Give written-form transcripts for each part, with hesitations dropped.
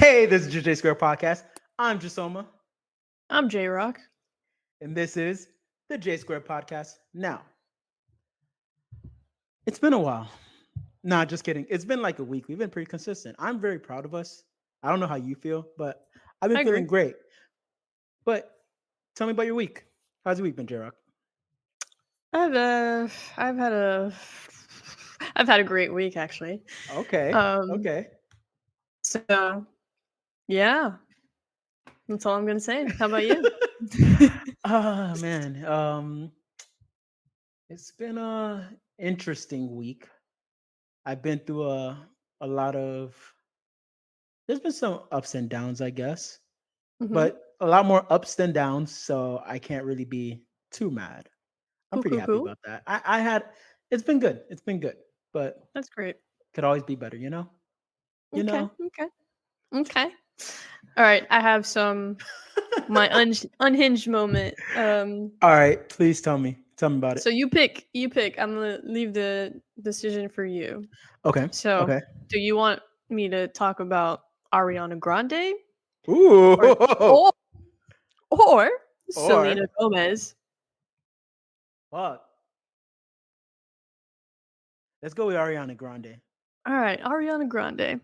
Hey, this is the Jaysquared Podcast. I'm Jesoma, I'm J-Rock. and this is the Jaysquared Podcast. Now, it's been a while. Nah, just kidding. It's been like a week. We've been pretty consistent. I'm very proud of us. I don't know how you feel, but I've been I feeling agree. great. But tell me about your week. How's your week been, J-Rock? I've uh, I've had a, I've had a great week actually. Okay. Um, Okay. so yeah, that's all I'm gonna say. How about you? Ah, man. It's been a interesting week. I've been through a lot of there's been some ups and downs, I guess, hmm but a lot more ups than downs, so I can't really be too mad. I'm Cool, pretty cool, happy cool. about that. I had it's been good. It's been good, but That's great. could always be better, you know? You Okay, know? okay, okay. All right, I have my unhinged moment. All right, please tell me. Tell me about it. So you pick. I'm gonna leave the decision for you. Okay. So, Okay. do you want me to talk about Ariana Grande or Ooh. or or Or Selena Gomez? fuck. Let's go with Ariana Grande. All right, Ariana Grande.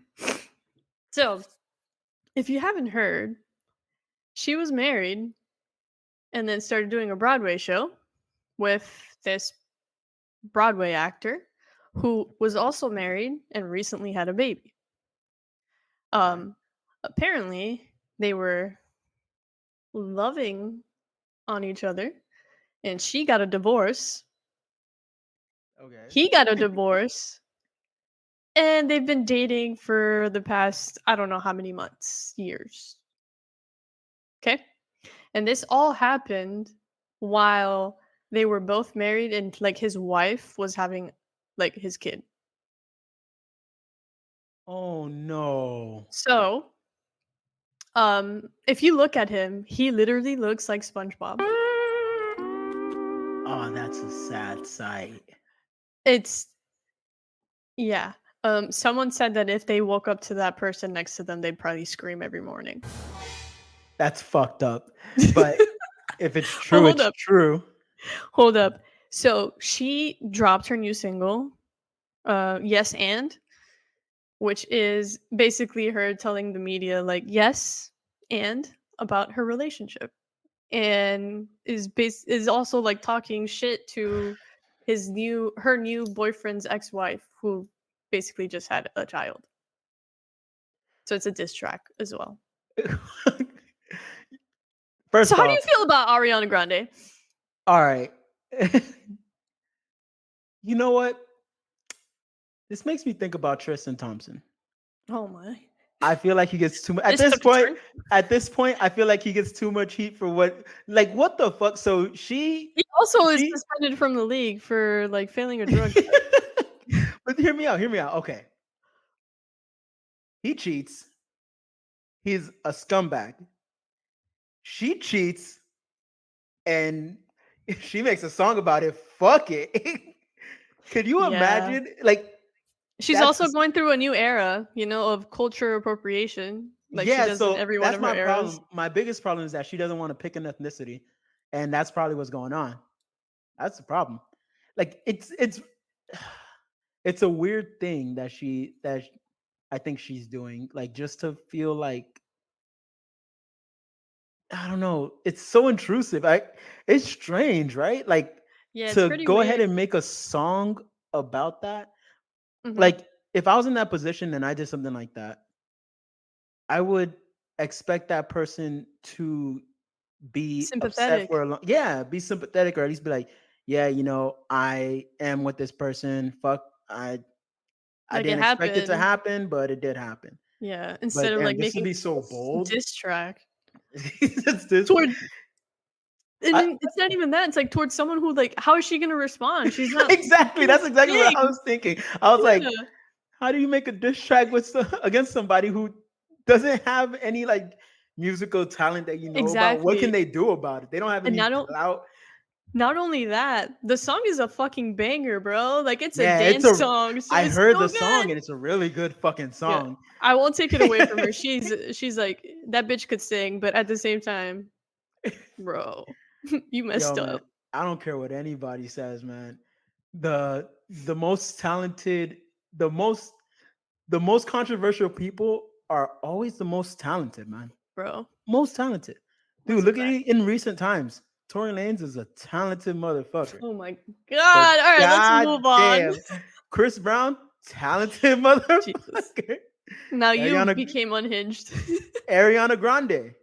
So, if you haven't heard, she was married and then started doing a Broadway show with this Broadway actor who was also married and recently had a baby. Okay. Um, Apparently, they were loving on each other, and she got a divorce. Okay. He got a divorce, and they've been dating for the past I don't know how many months, years. Okay. And this all happened while they were both married and like his wife was having like his kid. Oh no. So, if you look at him, he literally looks like SpongeBob. Oh, that's a sad sight. It's yeah. Someone said that if they woke up to that person next to them, they'd probably scream every morning. That's fucked up. But if it's Well, true, hold it's up. true. Hold up. So she dropped her new single, Yes and, which is basically her telling the media like yes and about her relationship, and is also like talking shit to her new boyfriend's ex-wife who basically just had a child. So it's a diss track as well. So First how do off, you feel about Ariana Grande? all right. You know what? This makes me think about Tristan Thompson. Oh my. I feel like he gets too much at This this took a point. turn. At this point, I feel like he gets too much heat for what the fuck? So He also is she suspended from the league for like failing a drug test. but hear me out, hear me out. Okay. He cheats. He's a scumbag. She cheats and she makes a song about it. Fuck it. Could you Yeah. imagine? Like She's that's also just, going through a new era, of culture appropriation, like she yeah, does in so every one that's of her my eras. problem. My biggest problem is that she doesn't want to pick an ethnicity, and that's probably what's going on. That's the problem. Like it's a weird thing I think she's doing, like just to feel like I don't know. It's so intrusive. It's strange, right? Like Yeah, it's to pretty go ahead weird. and make a song about that. Mhm. Like if I was in that position and I did something like that, I would expect that person to be upset for Sympathetic. a long yeah, be sympathetic or at least be like, yeah, I am with this person. Fuck, I Like it didn't expect it to happened. happen, but it did happen. Yeah, instead But of damn, like just to making be so bold. diss track It's this toward and I, then it's not even that, it's like towards someone who like how is she going to respond? She's not exactly. doing That's exactly what I anything. was thinking. I was like, Yeah. how do you make a diss track against somebody who doesn't have any like musical talent that you know about? What can Exactly. they do about it? They don't have And any not o- clout. Not only that, the song is a fucking banger, bro. Like it's a Yeah, dance song, so I it's heard so the song good. and it's a really good fucking Yeah. song. I won't take it away from her. She's like that bitch could sing, but at the same time, bro, you Yo, messed man, up, I don't care what anybody says, man. The most talented, the most the most controversial people are always the most talented, man. bro. Most talented. Dude, That's a look at fact. it in recent times. Tory Lanez is a talented motherfucker. Oh my But god. All right, let's move on. goddamn, Chris Brown, talented Jesus. motherfucker. Now you Ariana became unhinged. Ariana Grande,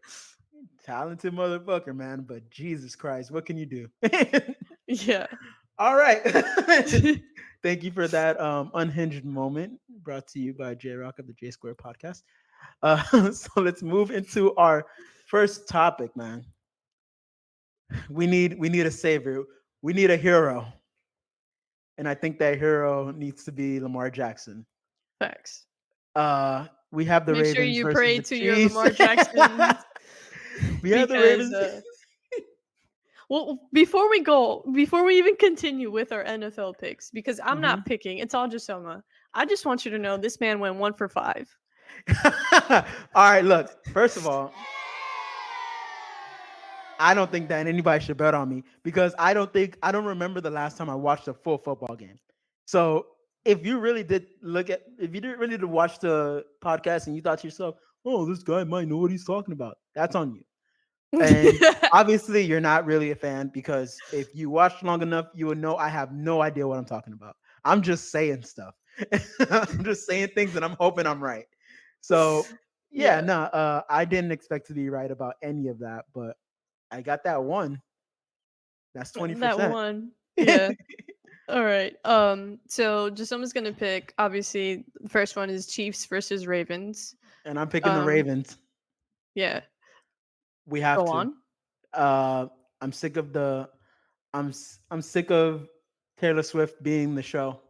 talented motherfucker, man. But Jesus Christ, what can you do? Yeah. All right. Thank you for that unhinged moment brought to you by J-Rock of the Jaysquared Podcast. So let's move into our first topic, man. We need a savior. We need a hero. And I think that hero needs to be Lamar Jackson. Facts. We have the Make sure Ravens you versus pray the to your Chiefs. Lamar Jackson We have the because Ravens. well, before we even continue with our NFL picks, because I'm Mhm. not picking, it's all Jesoma. I just want you to know this man went 1 for 5. All right, look. First of all, I don't think that anybody should bet on me because I don't remember the last time I watched a full football game. So if you didn't really did watch the podcast and you thought to yourself, oh, this guy might know what he's talking about, that's on you. And obviously you're not really a fan because if you watched long enough, you would know I have no idea what I'm talking about. I'm just saying stuff. I'm just saying things and I'm hoping I'm right. So yeah, Yeah, no, I didn't expect to be right about any of that, but I got that one. That's that 20%. one. And Yeah. All right. So Jasoma's gonna pick. Obviously, the first one is Chiefs versus Ravens. I'm picking the Um, Ravens. yeah. We have Go to. on. Uh, I'm sick of the. I'm sick of Taylor Swift being the show,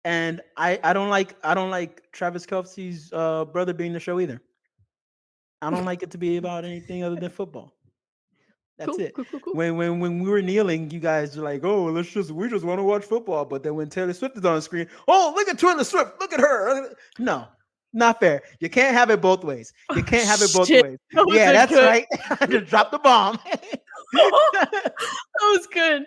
and I don't like Travis Kelce's brother being the show either. I don't like it to be about anything other than football. That's Cool. it. Cool. Cool. Cool. When we were kneeling, you guys were like, "Oh, we just want to watch football." But then when Taylor Swift is on the screen, oh, look at Taylor Swift, look at her. No, not fair. You can't have it both ways. You Oh, can't have it both shit. ways. That was Yeah, a that's good. right. I just dropped the bomb. That was good.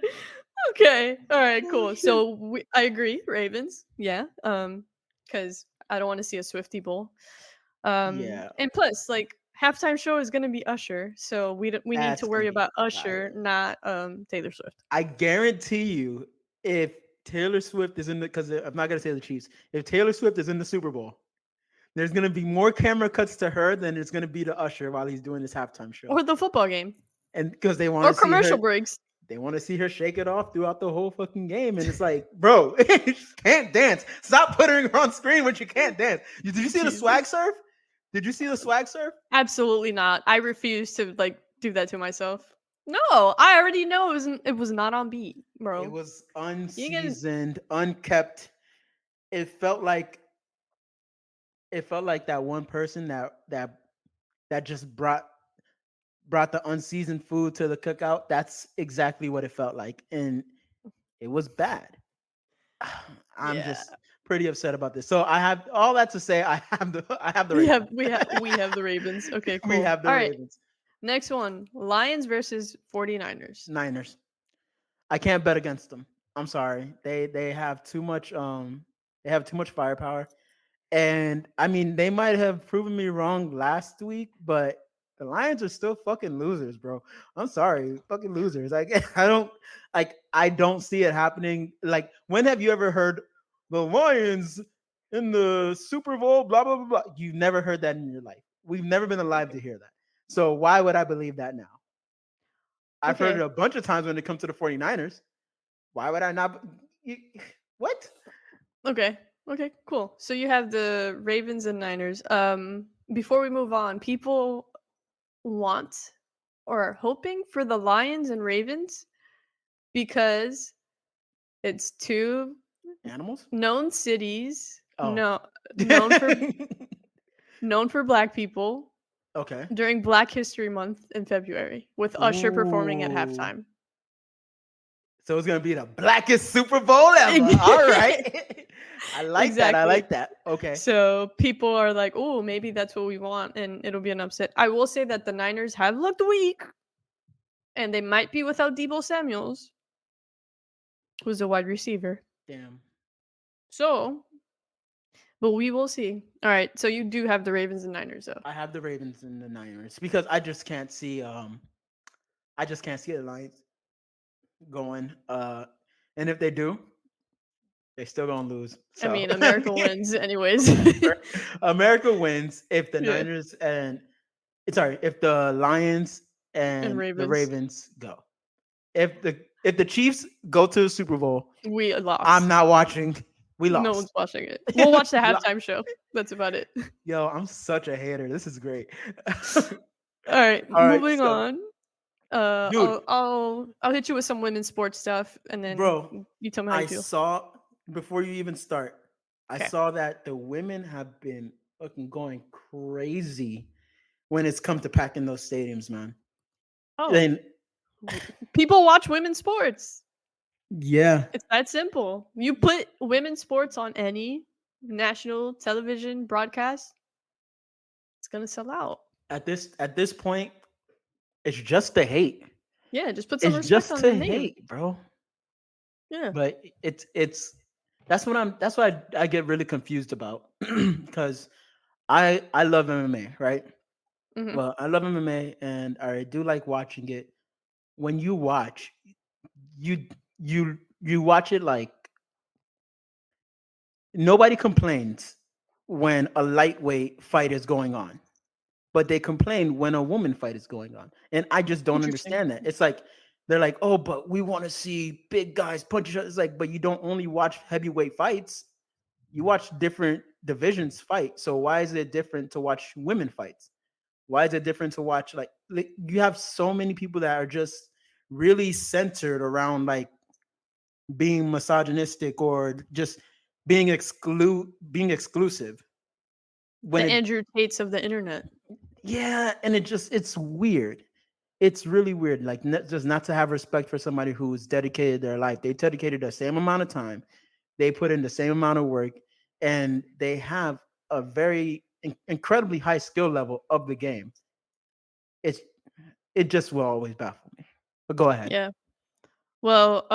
Okay. All right. Oh Cool. shit. So I agree. Ravens. Yeah. Because I don't want to see a Swifty Bowl. Yeah, And plus, like halftime show is gonna be Usher, so we need to that's gonna worry be about Usher, fire. not Taylor Swift. I guarantee you, if Taylor Swift is in the, because I'm not gonna say the Chiefs, if Taylor Swift is in the Super Bowl, there's gonna be more camera cuts to her than it's gonna be to Usher while he's doing his halftime show, Or the football game. and because they want Or to see her, commercial breaks. they want to see her shake it off throughout the whole fucking game, and it's like, bro, you can't dance. Stop putting her on screen when she can't dance. Did you see the swag Jesus. surf? Did you see the swag surf? Absolutely not. I refuse to like do that to myself. No, I already know it was not on beat, It bro. was You can unseasoned, unkept. It felt like that one person that just brought the unseasoned food to the cookout. That's exactly what it felt like, and it was bad. I'm yeah. just pretty upset about this. So I have all that to say. I have the Ravens. We have the Ravens. Okay, We cool. have the All right. Ravens. Next one. Lions versus 49ers. Niners. I can't bet against them. I'm sorry. They have too much firepower. And I mean, they might have proven me wrong last week, but the Lions are still fucking losers, bro. I'm sorry, fucking losers. Like I don't see it happening. Like, when have you ever heard the Lions in the Super Bowl? Blah blah blah blah. You've never heard that in your life. We've never been alive Okay. to hear that. So why would I believe that now? I've heard it Okay. a bunch of times when it comes to the 49ers. Why would I not? What? Okay. Okay, cool. So you have the Ravens and Niners. Before we move on, people want or are hoping for the Lions and Ravens because it's two Animals? known cities, Oh. no known for black people Okay. during Black History Month in February with Usher performing at Ooh. halftime. So it's gonna be the blackest Super Bowl ever. All right. I like that. I Exactly. like that. Okay. So people are like, oh, maybe that's what we want, and it'll be an upset. I will say that the Niners have looked weak, and they might be without Debo Samuels, who's a wide receiver. Damn. So, but we will see. All right. So you do have the Ravens and Niners, though. I have the Ravens and the Niners because I just can't see the Lions going. And if they do, they still gonna lose. I So mean, America wins, anyways. America wins if the Yeah. Niners if the Lions And and the Ravens. Ravens go. If the Chiefs go to the Super Bowl, We lost. I'm not watching. We lost. No one's watching it. We'll watch the We lo- halftime show. That's about it. Yo, I'm such a hater. This is great. All right, All right, moving so, on. dude, I'll hit you with some women's sports stuff, and then bro, you tell me how I you feel. saw before you even start, I Okay. saw that the women have been fucking going crazy when it's come to packing those stadiums, man. Oh, And people watch women's sports. yeah, It's that simple. You put women's sports on any national television broadcast, it's gonna sell out. at this point, it's just the hate. Yeah, just put some It's respect just on the to name. hate, bro. Yeah. But that's what I get really confused about because I love MMA, right? Hmm. Well, I love MMA and I do like watching it. When you watch, you you watch it like nobody complains when a lightweight fight is going on, but they complain when a woman fight is going on. And I just don't Interesting. understand that. It's like they're like, "Oh, but we want to see big guys punch each other." It's like, but you don't only watch heavyweight fights. You watch different divisions fight. So why is it different to watch women fights? Why is it different to watch like you have so many people that are just really centered around like being misogynistic or just being exclusive when The it Andrew Tates of the internet. yeah, and it's weird. It's really weird like just not to have respect for somebody who's dedicated their life. They dedicated the same amount of time, they put in the same amount of work, and they have a very incredibly high skill level of the game. It's it just will always baffle me. But go ahead. Yeah. Well,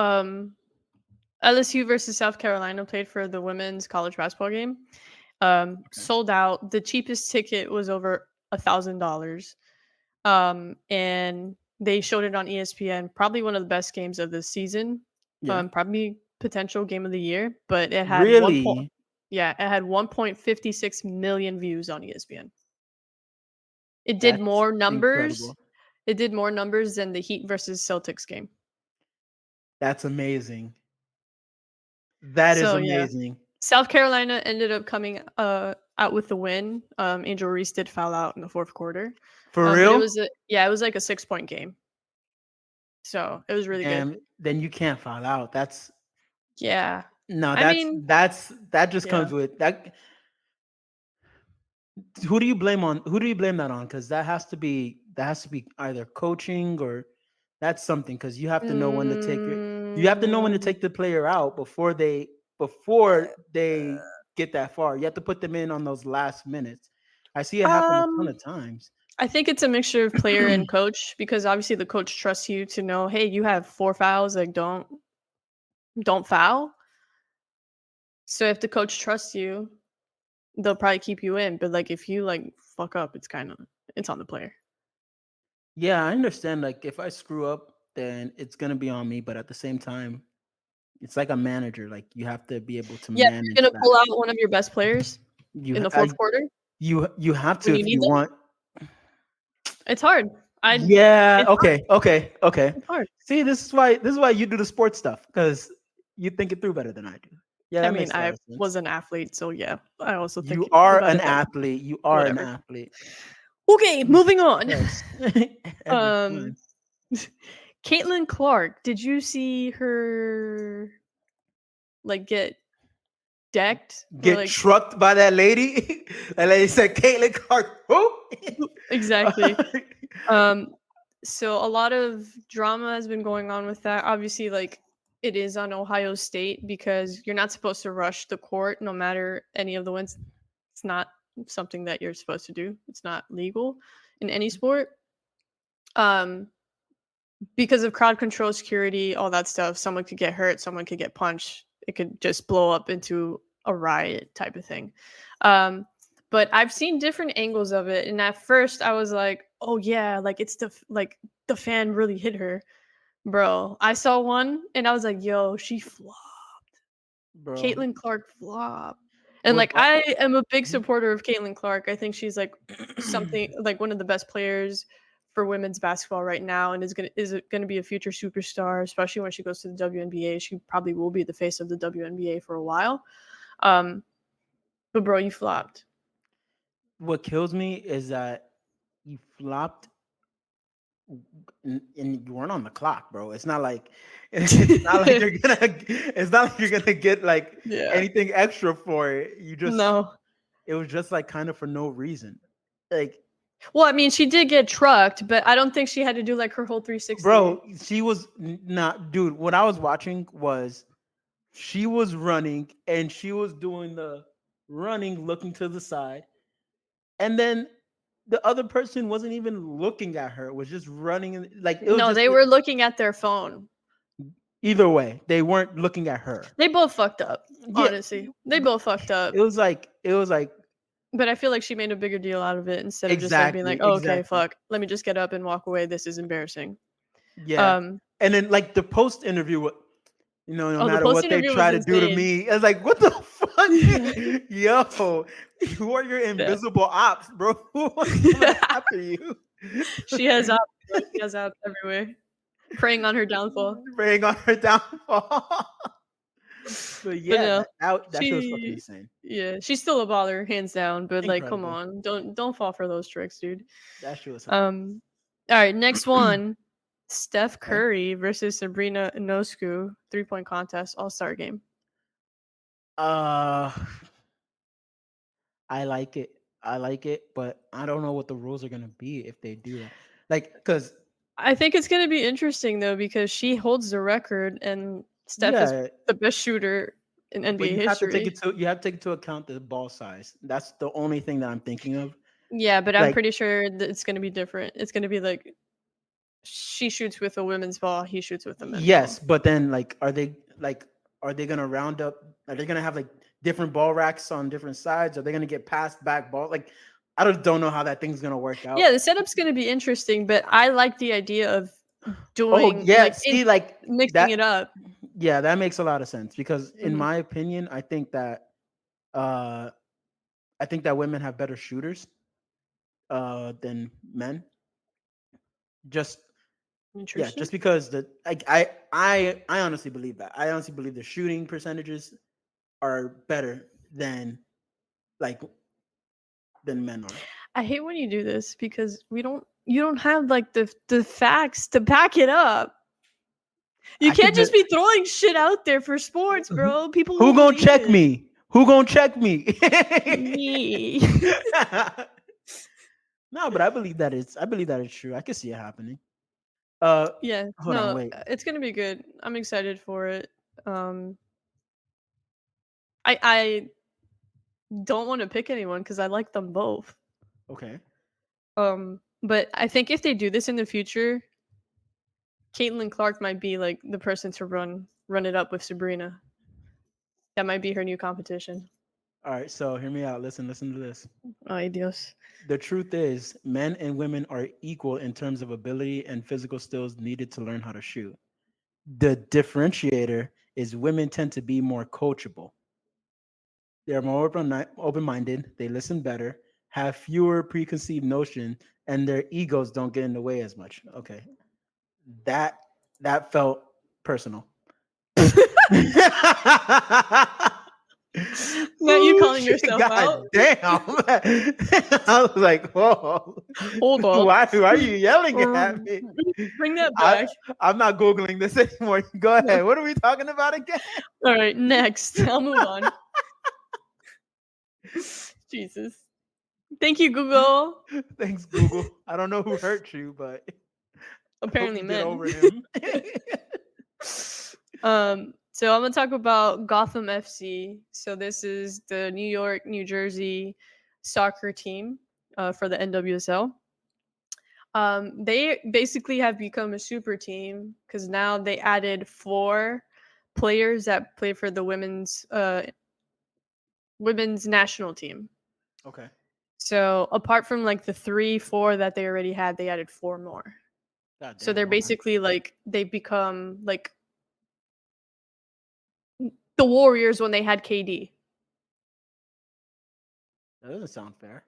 LSU versus South Carolina played for the women's college basketball game. Okay. Sold out. The cheapest ticket was over $1,000. And they showed it on ESPN. Probably one of the best games of the season. Yeah. Probably potential game of the year. But it had Really? it had 1.56 million views on ESPN. It did That's more numbers. incredible. It did more numbers than the Heat versus Celtics game. That's amazing. That is So yeah. amazing. South Carolina ended up coming out with the win. Angel Reese did foul out in the fourth quarter. For But real? it was like a 6-point game. So it was really good. And then you can't foul out. That's Yeah. no, I mean, that just yeah. comes with that. Who do you blame that on? Because that has to be either coaching or that's something because you have to know when to Mm, take the player out before they get that far. You have to put them in on those last minutes. I see it happen a ton um, of times. I think it's a mixture of player and coach because obviously the coach trusts you to know, hey, you have 4 fouls, like don't foul. So if the coach trusts you, they'll probably keep you in. But like if you like fuck up, it's on the player. Yeah, I understand. Like if I screw up, then it's gonna be on me. But at the same time, it's like a manager. Like you have to be able to Yeah, you're manage gonna that. pull out one of your best players in You the fourth quarter you have to when you if need you them. want. It's hard. Yeah. It's hard. Okay. Okay. Okay. It's hard. See, this is why you do the sports stuff because you think it through better than I do. Yeah, I that mean, makes a lot I of sense. was an athlete, so yeah, I also think You are about an it better. athlete. You are an Whatever. athlete. Okay, Jesus moving on. Christ. Every Um, time. Caitlin Clark. Did you see her like get decked or Get like trucked by that lady. That lady said, "Caitlin Clark, who?" exactly? Um, so a lot of drama has been going on with that. Obviously, like it is on Ohio State because you're not supposed to rush the court no matter any of the wins. It's not something that you're supposed to do. It's not legal in any sport. Um, because of crowd control, security, all that stuff, someone could get hurt, someone could get punched. It could just blow up into a riot type of thing. But I've seen different angles of it, and at first I was like, "Oh yeah, like it's the fan really hit her, bro." I saw one, and I was like, "Yo, she flopped. bro. Caitlin Clark flopped." And What? like, I am a big supporter of Caitlin Clark. I think she's like something like one of the best players for women's basketball right now, and is gonna be a future superstar, especially when she goes to the WNBA. She probably will be the face of the WNBA for a while. Um, but bro, you flopped. What kills me is that you flopped and you weren't on the clock, bro. It's not like it's not like you're gonna get like Yeah. anything extra for it. You just No. it was just like kind of for no reason. Like, Well, I mean, she did get trucked, but I don't think she had to do like her whole 360. bro, she was not, dude. What I was watching was she was running and she was doing the running, looking to the side, and then the other person wasn't even looking at her. It was just running, like it was No, just they were looking at their phone. either way. They weren't looking at her. They both fucked up. Yeah, Honestly, they both fucked up. it was like But I feel like she made a bigger deal out of it instead of just like being exactly, like, "Oh, okay, exactly. fuck. Let me just get up and walk away. This is embarrassing." Yeah, Um, and then like the post interview, no oh, the matter post what they interview try was to do to insane. me, I was like, what the fuck, yo, who are your Yeah. invisible ops, bro? Who was coming after you? She has ops. Bro. She has ops everywhere, preying on her downfall. Bring on her downfall. But But yeah, no, that shit was fucking she, insane. yeah, she's still a baller, hands down. But like, come Incredible. on, don't fall for those tricks, dude. That shit was hilarious. All right, next one. Steph Okay. Curry versus Sabrina Ionescu 3-point contest All-Star game. Uh, I like it. I like it, but I don't know what the rules are gonna be if they do that. Like, cause I think it's going to be interesting though because she holds the record and Steph is yeah, the best shooter in but NBA history. you have to take into account the ball size. That's the only thing that I'm thinking of. Yeah, but I'm Like, pretty sure that it's going to be different. It's going to be like she shoots with a women's ball, he shoots with a men's ball. yes, but then are they gonna round up? Are they gonna have like different ball racks on different sides? Are they gonna get passed back ball? Like, I just don't know how that thing's gonna work out. Yeah, the setup's going to be interesting, but I like the idea of Oh doing yeah, like see, like mixing that. it up. Yeah, that makes a lot of sense because in Mhm. my opinion, uh I think that women have better shooters than men. Just yeah, Interesting. just because I honestly believe that. I honestly believe the shooting percentages are better than like than men are. I hate when you do this because you don't have like the facts to back it up. You I can't could just just be throwing shit out there for sports, bro. People who will gonna believe check it. me? Who gonna check me? Me. No, but I believe that it's true. I can see it happening. Yeah, Hold on, no, wait. it's gonna be good. I'm excited for it. I don't want to pick anyone because I like them both. Okay. But I think if they do this in the future, Caitlin Clark might be like the person to run it up with Sabrina. That might be her new competition. All right, so hear me out. Listen to this. Ay Dios. The truth is, men and women are equal in terms of ability and physical skills needed to learn how to shoot. The differentiator is women tend to be more coachable. They're more open-minded, they listen better, have fewer preconceived notions, and their egos don't get in the way as much. Okay. That that felt personal. Not you Oh calling shit! yourself out. God damn! I was like, "Whoa! Hold up. Why are you yelling at Um, me?" Bring that I back. I'm not googling this anymore. Go ahead. What are we talking about again? All right, next. I'll move on. Jesus. Thank you, Google. Thanks, Google. I don't know who hurt you, but I hope Apparently you get men. over him. So I'm gonna talk about Gotham FC. So this is the New York, New Jersey soccer team for the NWSL. They basically have become a super team because now they added four players that play for the women's national team. Okay. So apart from like the three, four that they already had, they added four more. God So they're damn. Okay. basically like they've become like the Warriors when they had KD. That doesn't sound fair.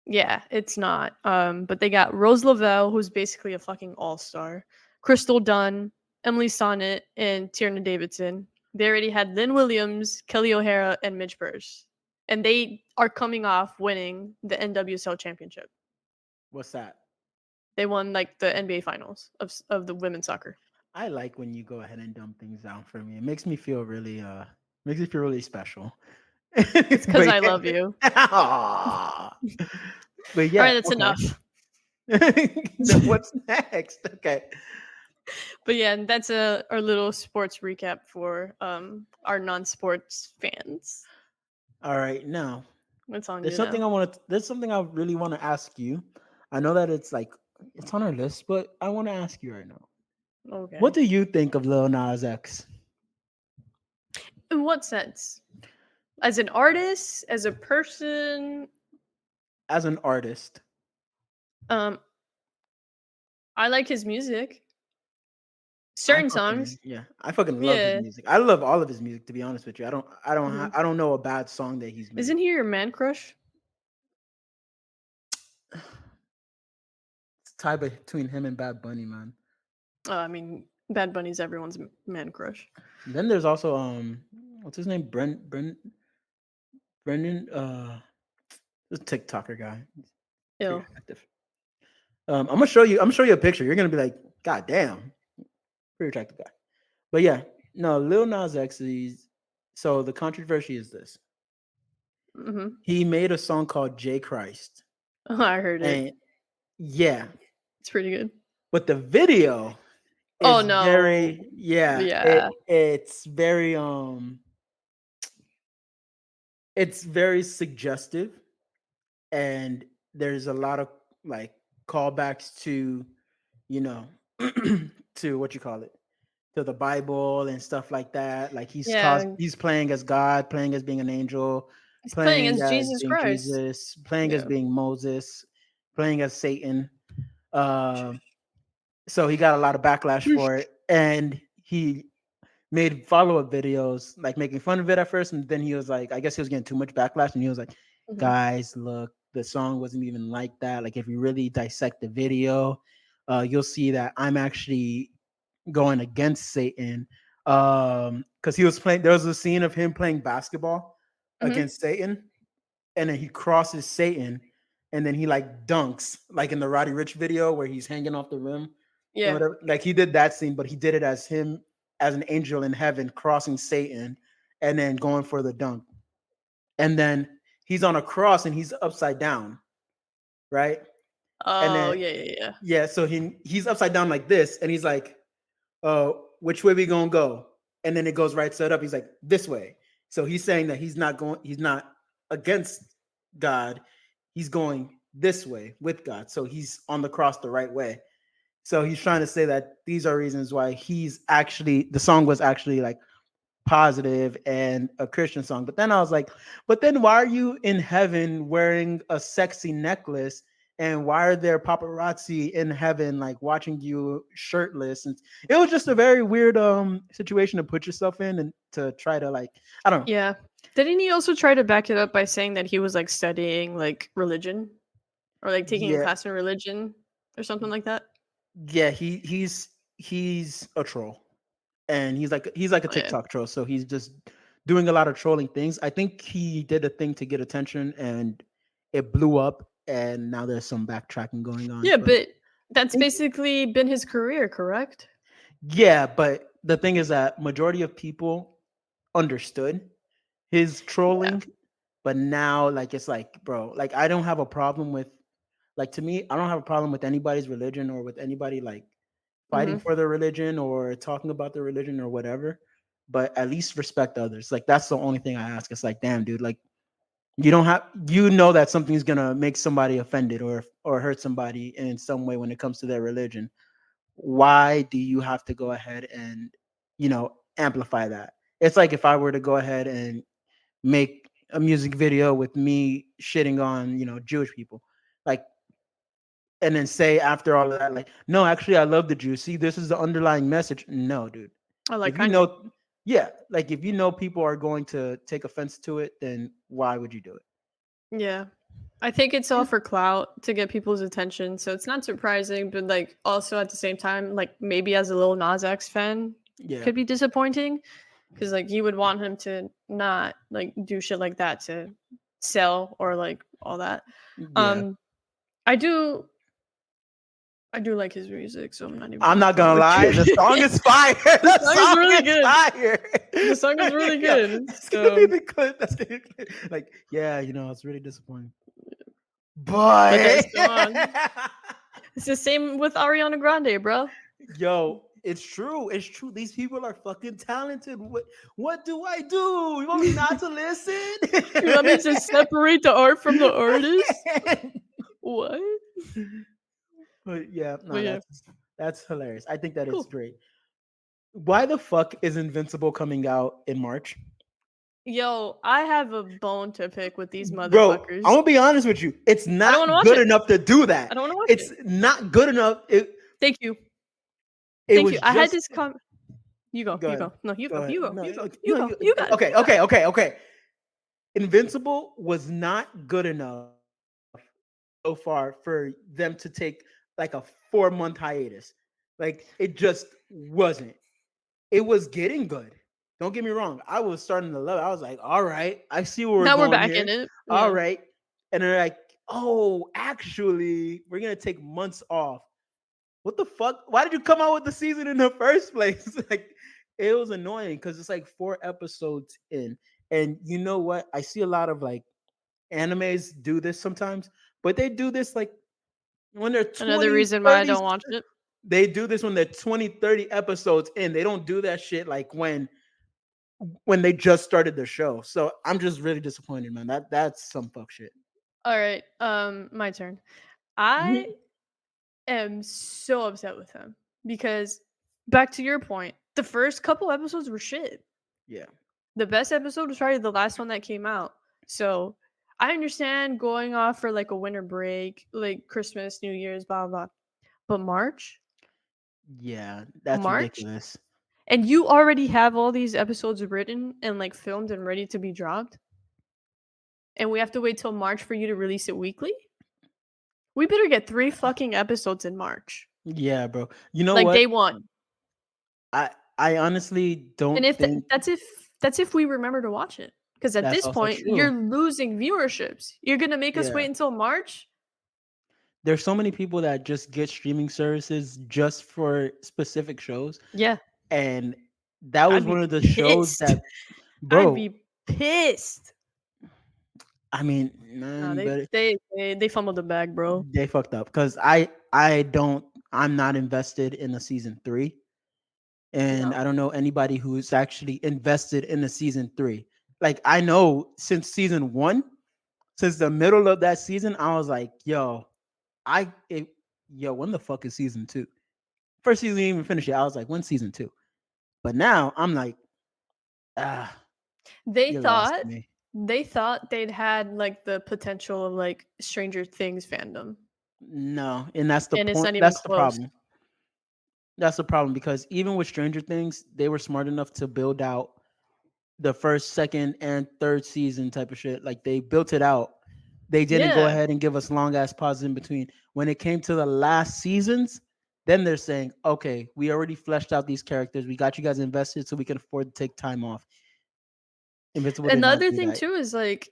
Yeah, it's not. But they got Rose Lavelle, who's basically a fucking all-star, Crystal Dunn, Emily Sonnet, and Tierna Davidson. They already had Lynn Williams, Kelly O'Hara, and Midge Burrs. And they are coming off winning the NWSL championship. What's that? They won like the NBA finals of the women's soccer. I like when you go ahead and dumb things down for me. It makes me feel really special. It's because but I yeah. love you. Aw. But All yeah, right, that's okay. enough. Then what's next? Okay. But yeah, and that's our little sports recap for our non-sports fans. All right. Now, What's on there's you something now? there's something I really want to ask you. I know that it's on our list, but I want to ask you right now. What Okay. do you think of Lil Nas X In what sense? As an artist, as a person, as an artist? um, I like his music. Certain songs. I fucking love his Yeah. music. I love all of his music, to be honest with you. Mhm. I don't know a bad song that he's made. Isn't he your man crush? It's tied between him and Bad Bunny, man. I mean, Bad Bunny's everyone's man crush. And then there's also what's his name? Brendan this TikToker guy. He's pretty Ew. attractive. I'm gonna show you a picture. You're gonna be like, God damn, pretty attractive guy. But yeah, no, Lil Nas X is so the controversy is this. Hmm. He made a song called J Christ. I heard it. And yeah, It's pretty good. but the video Oh is no. Yeah. it's very suggestive, and there's a lot of like callbacks to, you know, to what you call it, to the Bible and stuff like that. Like Yeah. he's playing as God, playing as being an angel, He's playing playing as as Jesus being Christ. Jesus, playing as Yeah. being Moses, playing as Satan. Um, so he got a lot of backlash for it, and he made follow-up videos like making fun of it at first, and then he was like, I guess he was getting too much backlash, and he was like, Mhm. guys, look, the song wasn't even like that. Like, if you really dissect the video, you'll see that I'm actually going against Satan. Because he was playing, there was a scene of him playing basketball Mhm. against Satan, and then he crosses Satan, and then he like dunks, like in the Roddy Rich video where he's hanging off the rim and Yeah. whatever. Like he did that scene, but he did it as him as an angel in heaven crossing Satan and then going for the dunk. And then he's on a cross and he's upside down, right? And Oh then yeah, yeah, yeah. yeah, so he's upside down like this, and he's like, which way we gonna go? And then it goes right side up. He's like, this way. So he's saying that he's not against God. He's going this way with God. So he's on the cross the right way. So he's trying to say that these are reasons why the song was actually like positive and a Christian song. But then I was like, but then why are you in heaven wearing a sexy necklace? And why are there paparazzi in heaven like watching you shirtless? And it was just a very weird situation to put yourself in and to try to like, I don't know. Yeah. Didn't he also try to back it up by saying that he was like studying like religion or like taking a Yeah, class in religion or something like that? yeah, he's a troll. And he's like a Oh, yeah. TikTok troll. So he's just doing a lot of trolling things. I think he did a thing to get attention and it blew up, and now there's some backtracking going on. Yeah, But but I that's think basically been his career, correct? yeah, but the thing is that majority of people understood his Yeah. trolling, but now like it's like, bro, like I don't have a problem with like to me, I don't have a problem with anybody's religion or with anybody like fighting for their religion or talking about their religion or whatever, but at least respect others. Like that's the only thing I ask. It's like, damn, dude, like you don't have you know that something's gonna make somebody offended or hurt somebody in some way when it comes to their religion. Why do you have to go ahead and amplify that? It's like if I were to go ahead and make a music video with me shitting on Jewish people, like, and then say after all of that, like, no, actually, I love the Jews. See, this is the underlying message. No, dude. I like If you Kanye. know, yeah, like if you know people are going to take offense to it, then why would you do it? Yeah. I think it's all Yeah. for clout to get people's attention. So it's not surprising, but like also at the same time, like maybe as a Lil Nas X fan, Yeah. could be disappointing because like you would want him to not like do shit like that to sell or like all that. Yeah. I do like his music, so I'm not even I'm gonna not front gonna with lie, you. the song is fire. The song is really good. Fire. The song is really Yeah, good. that's gonna be So the clip. That's gonna be like, yeah, it's really disappointing. but But there's song. It's the same with Ariana Grande, bro. yo, it's true. It's true. These people are fucking talented. What do I do? You want me not to listen? You want me to separate the art from the artist? What? But yeah, no, But yeah, that's hilarious. I think that it's cool. great. Why the fuck is Invincible coming out in March? Yo, I have a bone to pick with these Bro, motherfuckers. I'm gonna be honest with you. It's I don't want to not watch good it. enough to do that. I don't want to watch It's it. not good enough. Thank you. It Thank was you. I had just this You go. go You ahead. go. No, you Go go. ahead. You go. No, You go. no, You no, go. You got it. okay, You got okay, it. okay, okay. Invincible was not good enough so far for them to take like a 4-month hiatus. Like it just wasn't. It was getting good. Don't get me wrong. I was starting to love it. I was like, all right, I see where we're Now we're going back in here. it. All Yeah. right. And they're like, oh, actually, we're gonna take months off. What the fuck? Why did you come out with the season in the first place? Like, it was annoying because it's like 4 episodes in. And you know what? I see a lot of like animes do this sometimes, but they do this like when they're Another 20, reason why I 30. don't watch it. They do this when they're 20, 30 episodes in. They don't do that shit like when they just started the show. So I'm just really disappointed, man. That's some fuck shit. All right. My turn. I am so upset with him because back to your point, the first couple episodes were shit. Yeah. The best episode was probably the last one that came out. So I understand going off for like a winter break, like Christmas, New Year's, blah blah. But Yeah, that's March, ridiculous. and you already have all these episodes written and like filmed and ready to be dropped, and we have to wait till March for you to release it weekly. We better get 3 fucking episodes in March, Yeah, bro. You know like what? day one. I I honestly And don't if think that's if we remember to watch it, because at that's this also point you're true. losing viewerships. You're gonna make us wait Yeah. until March? There's so many people that just get streaming services just for specific shows. Yeah, And that was I'd one be of the shows pissed. that, I'd bro, be pissed. I mean, No, man, you better they fumbled the bag, bro. they fucked up because I'm not invested in the season 3, and No. I don't know anybody who's actually invested in the season 3. Like I know since season 1, since the middle of that season, I was like, I it, when the fuck is season 2? First season didn't even finish it. I was like, when season 2? But now I'm like, ah, They you lost thought me. they thought they'd had like the potential of like Stranger Things fandom, No, and that's the and it's point. not even That's the close. problem. That's the problem because even with Stranger Things, they were smart enough to build out the first, second, and third season type of shit. Like they built it out. They didn't go Yeah. ahead and give us long ass pauses in between. When it came to the last seasons, then they're saying, okay, we already fleshed out these characters. We got you guys invested so we can afford to take time off. Invincible And did the not other do thing that. too is like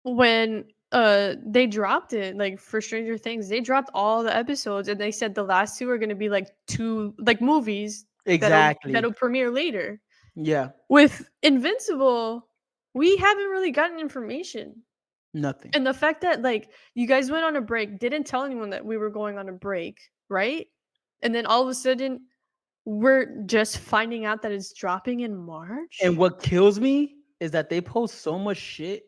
when they dropped it, like for Stranger Things, they dropped all the episodes and they said the last 2 are gonna be like 2 like movies Exactly. that'll premiere later. Yeah. With Invincible, we haven't really gotten information. Nothing. And the fact that like you guys went on a break, didn't tell anyone that we were going on a break, right? And then all of a sudden, we're just finding out that it's dropping in And March. what kills me is that they post so much shit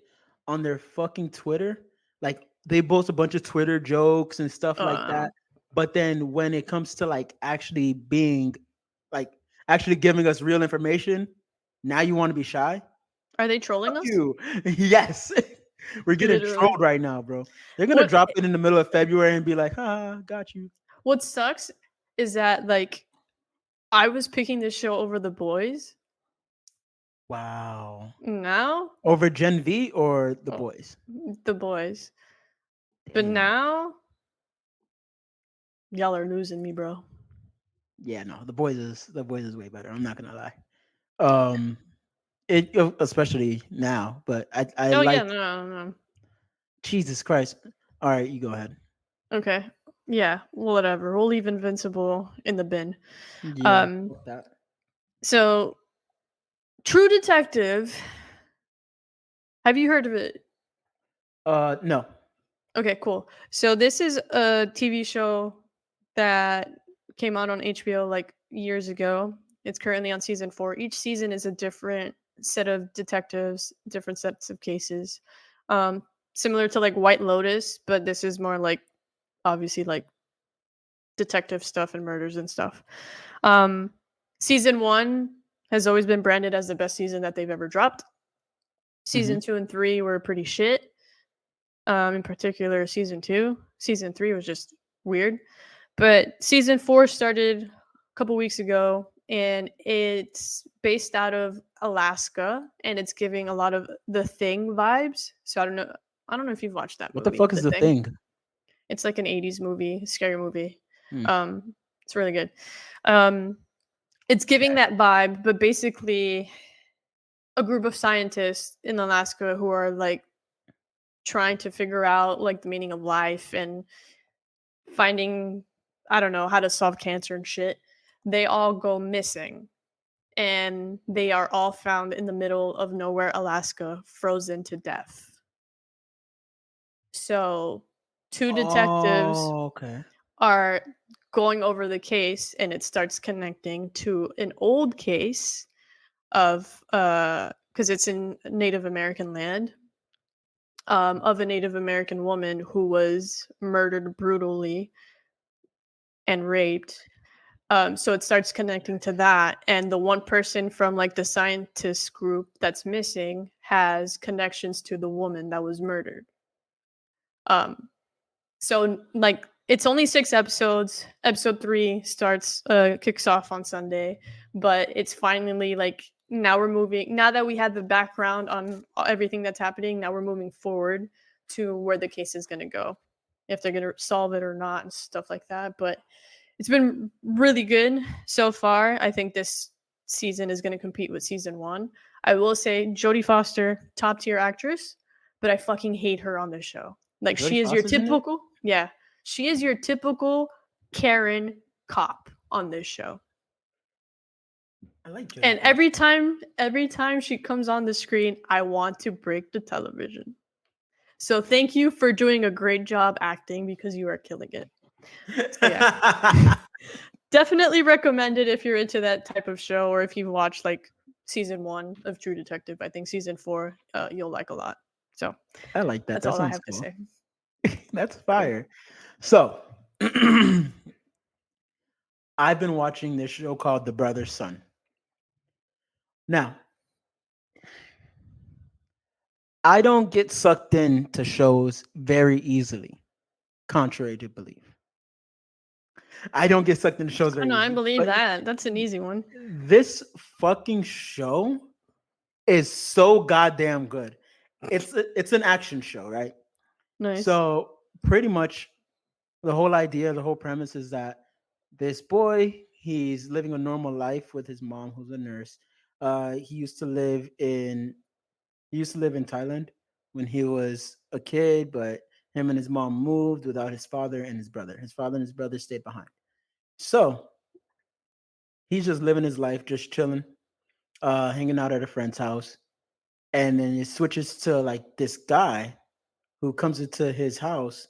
on their fucking Twitter. Like they post a bunch of Twitter jokes and stuff like Uh, that. But then when it comes to like actually being like actually giving us real information, now you want to be shy? are they Fuck trolling us? you. Yes. We're getting Literally. trolled right now, bro. They're gonna What drop it in the middle of February and be like, got you. what sucks is that like I was picking this show over The Boys. Wow. Now, Over Gen V or the oh, boys? The Boys. But Damn. now, y'all are losing me, bro. Yeah, no, the boys is way better. I'm not gonna lie. Um, it especially now, but I Oh yeah, like no. Jesus Christ. All right, you go ahead. Okay. Yeah, whatever. We'll leave Invincible in the bin. Yeah, Um, fuck that. so True Detective. Have you heard of it? No. Okay, cool. So this is a TV show that came out on HBO like years ago. It's currently on season 4. Each season is a different set of detectives, different sets of cases. Um, Similar to like White Lotus, but this is more like obviously like detective stuff and murders and stuff. Um, Season 1 has always been branded as the best season that they've ever dropped. Hmm. Season 2 and 3 were pretty shit. In particular, season 2. Season 3 was just weird. But season 4 started a couple weeks ago, and it's based out of Alaska, and it's giving a lot of The Thing vibes. So I don't know. I don't know if you've watched that What the movie, fuck is The the Thing. thing? It's like an 80s movie, scary movie. Hmm. It's really good. Um, it's giving that vibe, but basically a group of scientists in Alaska who are like trying to figure out like the meaning of life and finding, I don't know, how to solve cancer and shit. They all go missing, and they are all found in the middle of nowhere, Alaska, frozen to death. So two detectives Oh, okay. are going over the case, and it starts connecting to an old case of because it's in Native American land, of a Native American woman who was murdered brutally and raped. So it starts connecting to that, and the one person from like the scientist group that's missing has connections to the woman that was murdered. Um, so like it's only 6 episodes. Episode 3 starts kicks off on Sunday, but it's finally like now we're moving. Now that we had the background on everything that's happening, now we're moving forward to where the case is going to go, if they're going to solve it or not, and stuff like that. But it's been really good so far. I think this season is going to compete with season 1. I will say Jodie Foster, top tier actress, but I fucking hate her on this show. Like Jodie she is your Foster's in it. typical, yeah, she is your typical Karen cop on this show. I like Jodie And Foster. every time she comes on the screen, I want to break the television. So thank you for doing a great job acting because you are killing it. So yeah. Definitely recommend it if you're into that type of show, or if you've watched like season 1 of True Detective. I think season 4 you'll like a lot. So I like that. that's That all I sounds have to cool. say. That's Cool. fire. So, I've been watching this show called The Brother's Son. Now, I don't get sucked into shows very easily, contrary to belief. I don't get sucked into shows Oh very no, I easily. believe But that. That's an easy one. this fucking show is so goddamn good. It's an action show, right? Nice. So pretty much the whole idea, the whole premise is that this boy, he's living a normal life with his mom, who's a nurse. He used to live in Thailand when he was a kid, but him and his mom moved without his father and his brother. His father and his brother stayed behind. So he's just living his life, just chilling, hanging out at a friend's house. And then it switches to like this guy who comes into his house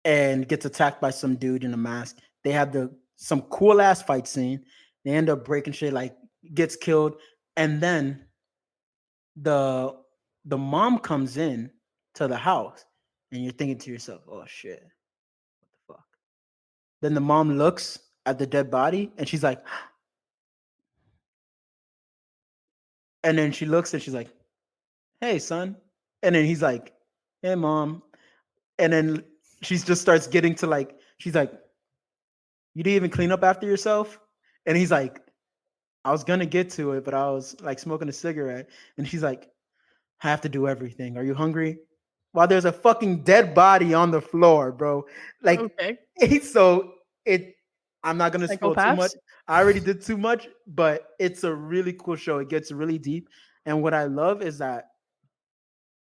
and gets attacked by some dude in a mask. They have some cool ass fight scene. They end up breaking shit, like gets killed, and then the the mom comes in to the house, and you're thinking to yourself, "Oh shit, what the fuck?" Then the mom looks at the dead body, and she's like, and then she looks and she's like, "Hey, son," and then he's like, "Hey, mom," and then she just starts getting to like, she's like, "You didn't even clean up after yourself," and he's like, "I was gonna get to it, but I was like smoking a cigarette," and she's like, "I have to do everything. Are you hungry?" While there's a fucking dead body on the floor, bro. Like, Okay. so it. I'm not gonna spoil too much. Psychopaths. I already did too much, but it's a really cool show. It gets really deep, and what I love is that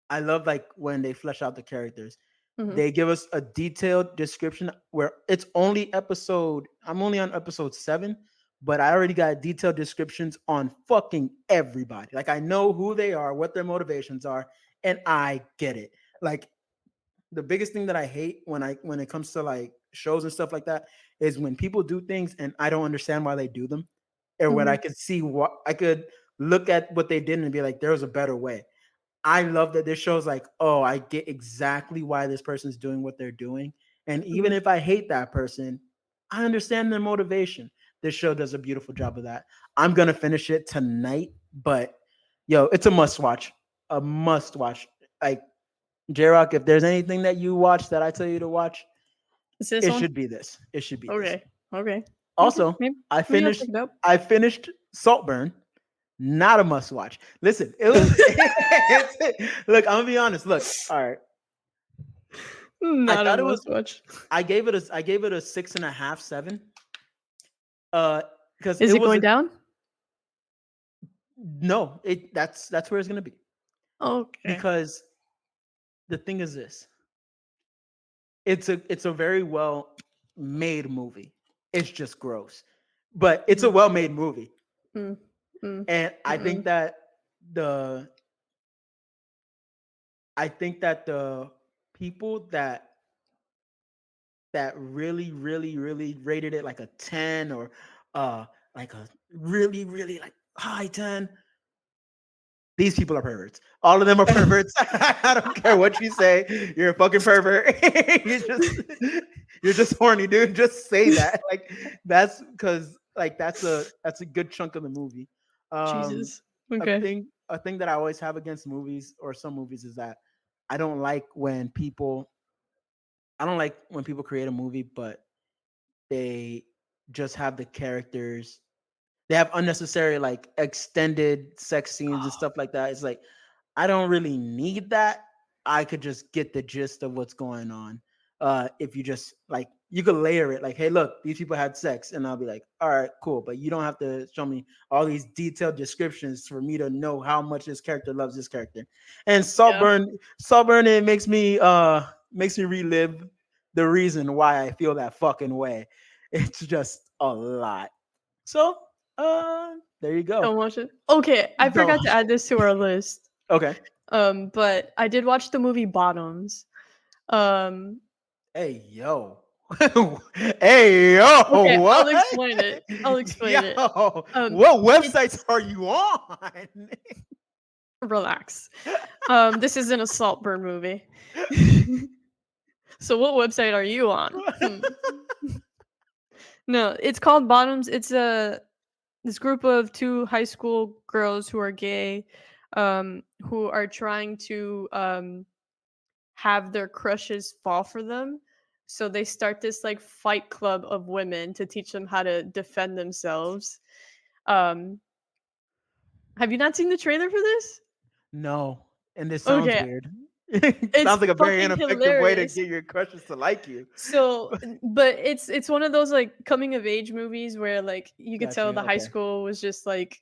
I love like when they flesh out the characters. Mm-hmm. They give us a detailed description where it's only episode. I'm only on episode 7, but I already got detailed descriptions on fucking everybody. Like I know who they are, what their motivations are, and I get it. Like the biggest thing that I hate when it comes to like shows and stuff like that is when people do things and I don't understand why they do them, or when Mm-hmm. I could see what I could look at what they did and be like, there was a better way. I love that this shows like, oh, I get exactly why this person's doing what they're doing. And Mm-hmm. even if I hate that person, I understand their motivation. This show does a beautiful job of that. I'm gonna finish it tonight, but yo, it's a must watch. A must watch. Like J-Rock, if there's anything that you watch that I tell you to watch, Is this it one? should be this. It should be this. Okay. Okay. Okay. Also, Maybe, I maybe I'll finished check it out. I finished Saltburn. Not a must watch. Listen, it was look, I'm gonna be honest. Look, all right. I Not a thought it was must watch. I gave it a 6.5, 7. Because Is it it was going down? no, that's where it's gonna be. Okay. Because the thing is this. It's a very well made movie. It's just gross. But it's a Mm, well made movie. mm, mm, And mm-mm. the I think that the people that really, really, really rated it like a 10 or like a really, really like high 10. These people are perverts. All of them are perverts. I don't care what you say. You're a fucking pervert. You're just horny, dude. Just say that. Like that's because like that's a good chunk of the movie. Um Jesus. Okay. a thing that I always have against movies or some movies is that I don't like when people I don't like when people create a movie, but they just have the characters. They have unnecessary like extended sex scenes and stuff like that. It's like I don't really need that. I could just get the gist of what's going on. If you just like you could layer it like, hey, look, these people had sex, and I'll be like, all right, cool. But you don't have to show me all these detailed descriptions for me to know how much this character loves this character. And Yeah. Saltburn, it makes me relive the reason why I feel that fucking way. It's just a lot. So there you go. Don't watch it. Okay, I Don't forgot to add this to our list. Okay. But I did watch the movie Bottoms. Um, Hey yo. Hey yo, okay, I'll what? explain it. I'll explain it. Yo, Um, what it's websites are you on? relax. This is an assault burn movie. So what website are you on? No, it's called Bottoms. It's a this group of two high school girls who are gay, who are trying to have their crushes fall for them. So they start this like fight club of women to teach them how to defend themselves. Um, have you not seen the trailer for this? No, and this sounds Okay, weird. It it's sounds like a very fucking ineffective way to hilarious. get your crushes to like you. So, but it's one of those like coming of age movies where like you could Got tell you. the high Okay. school was just like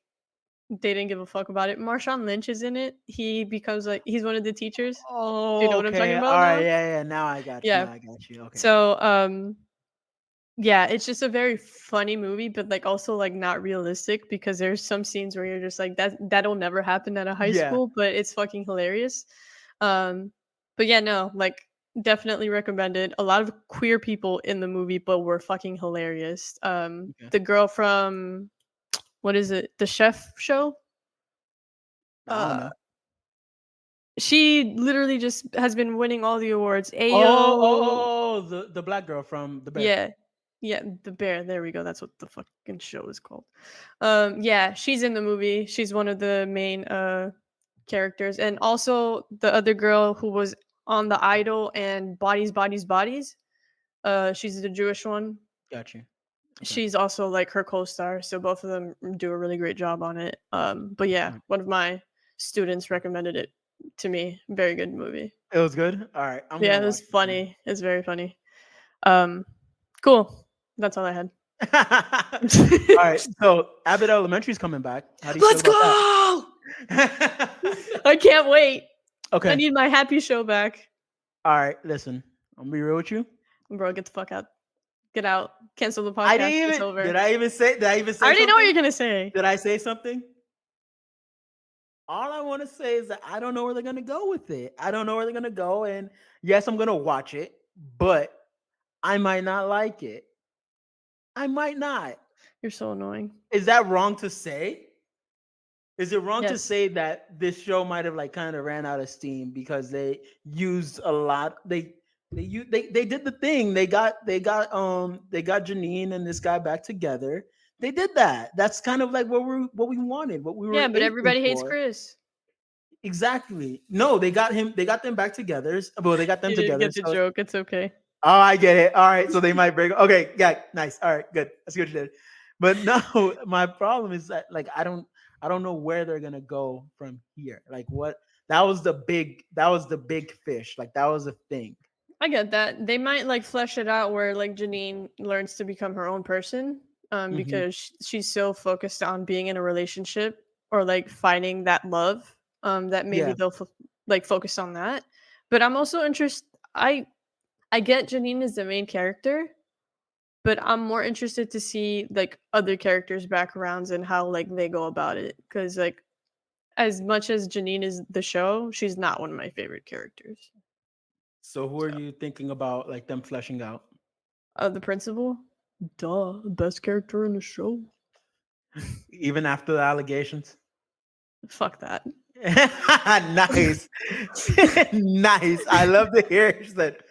they didn't give a fuck about it. Marshawn Lynch is in it. He becomes like he's one of the teachers. Do you know Oh, what I'm talking okay. All about right. now? Yeah, yeah. Now I got you. Yeah. Now I got you. Okay. So, yeah, it's just a very funny movie, but like also like not realistic because there's some scenes where you're just like that'll never happen at a high Yeah. school, but it's fucking hilarious. Um, but yeah, no, like Definitely recommended. A lot of queer people in the movie, but were fucking hilarious. Okay. The girl from what is it? The Chef Show. I don't Uh, know. she literally just has been winning all the awards. Oh, Ayo. oh, the black girl from The Bear. Yeah. Yeah, The Bear. There we go. That's what the fucking show is called. Yeah, she's in the movie. She's one of the main characters. And also the other girl who was on The Idol and Bodies, Bodies, Bodies. She's the Jewish one. Got you. Okay. She's also like her co-star, so both of them do a really great job on it. But yeah, Alright. one of my students recommended it to me. Very good movie. It was good. All right, I'm Yeah, gonna it was watch it then. funny. It's very funny. Um, cool. That's all I had. All right, so Abbott Elementary is coming back. How do you feel Let's about go! that? I can't wait. I Okay. need my happy show back. All right. Listen, I'm gonna be real with you. Bro, get the fuck out. Get out. Cancel the I podcast. didn't It's even. over. Did I even say? Did I even say I already know what something? you're gonna say. Did I say something? All I want to say is that I don't know where they're gonna go with it. I don't know where they're gonna go, and yes, I'm gonna watch it, but I might not like it. I might not. You're so annoying. Is that wrong to say? Is it wrong to Yes. say that this show might have like kind of ran out of steam because they used a lot? They did the thing. They got Janine and this guy back together. They did that. That's kind of like what we wanted, what we were Yeah, but aching everybody hates for. Chris. Exactly. No, they got him. They got them back together. Well, they got them You didn't together. get the So joke. It's okay. oh, I get it. All right, so they might break. Okay, yeah, nice. All right, good. That's good. You did. But no, my problem is that like I don't know where they're gonna go from here. Like what? That was the big fish. Like that was a thing. I get that. They might like flesh it out where like Janine learns to become her own person Hmm. because she's so focused on being in a relationship or like finding that love that maybe Yeah. they'll like focus on that. But I'm also interested I get Janine is the main character, but I'm more interested to see like other characters' backgrounds and how like they go about it cuz like as much as Janine is the show, she's not one of my favorite characters. So who are So, you thinking about like them fleshing out? the principal, duh, best character in the show. Even after the allegations? Fuck that. Nice. Nice. I love to hear that.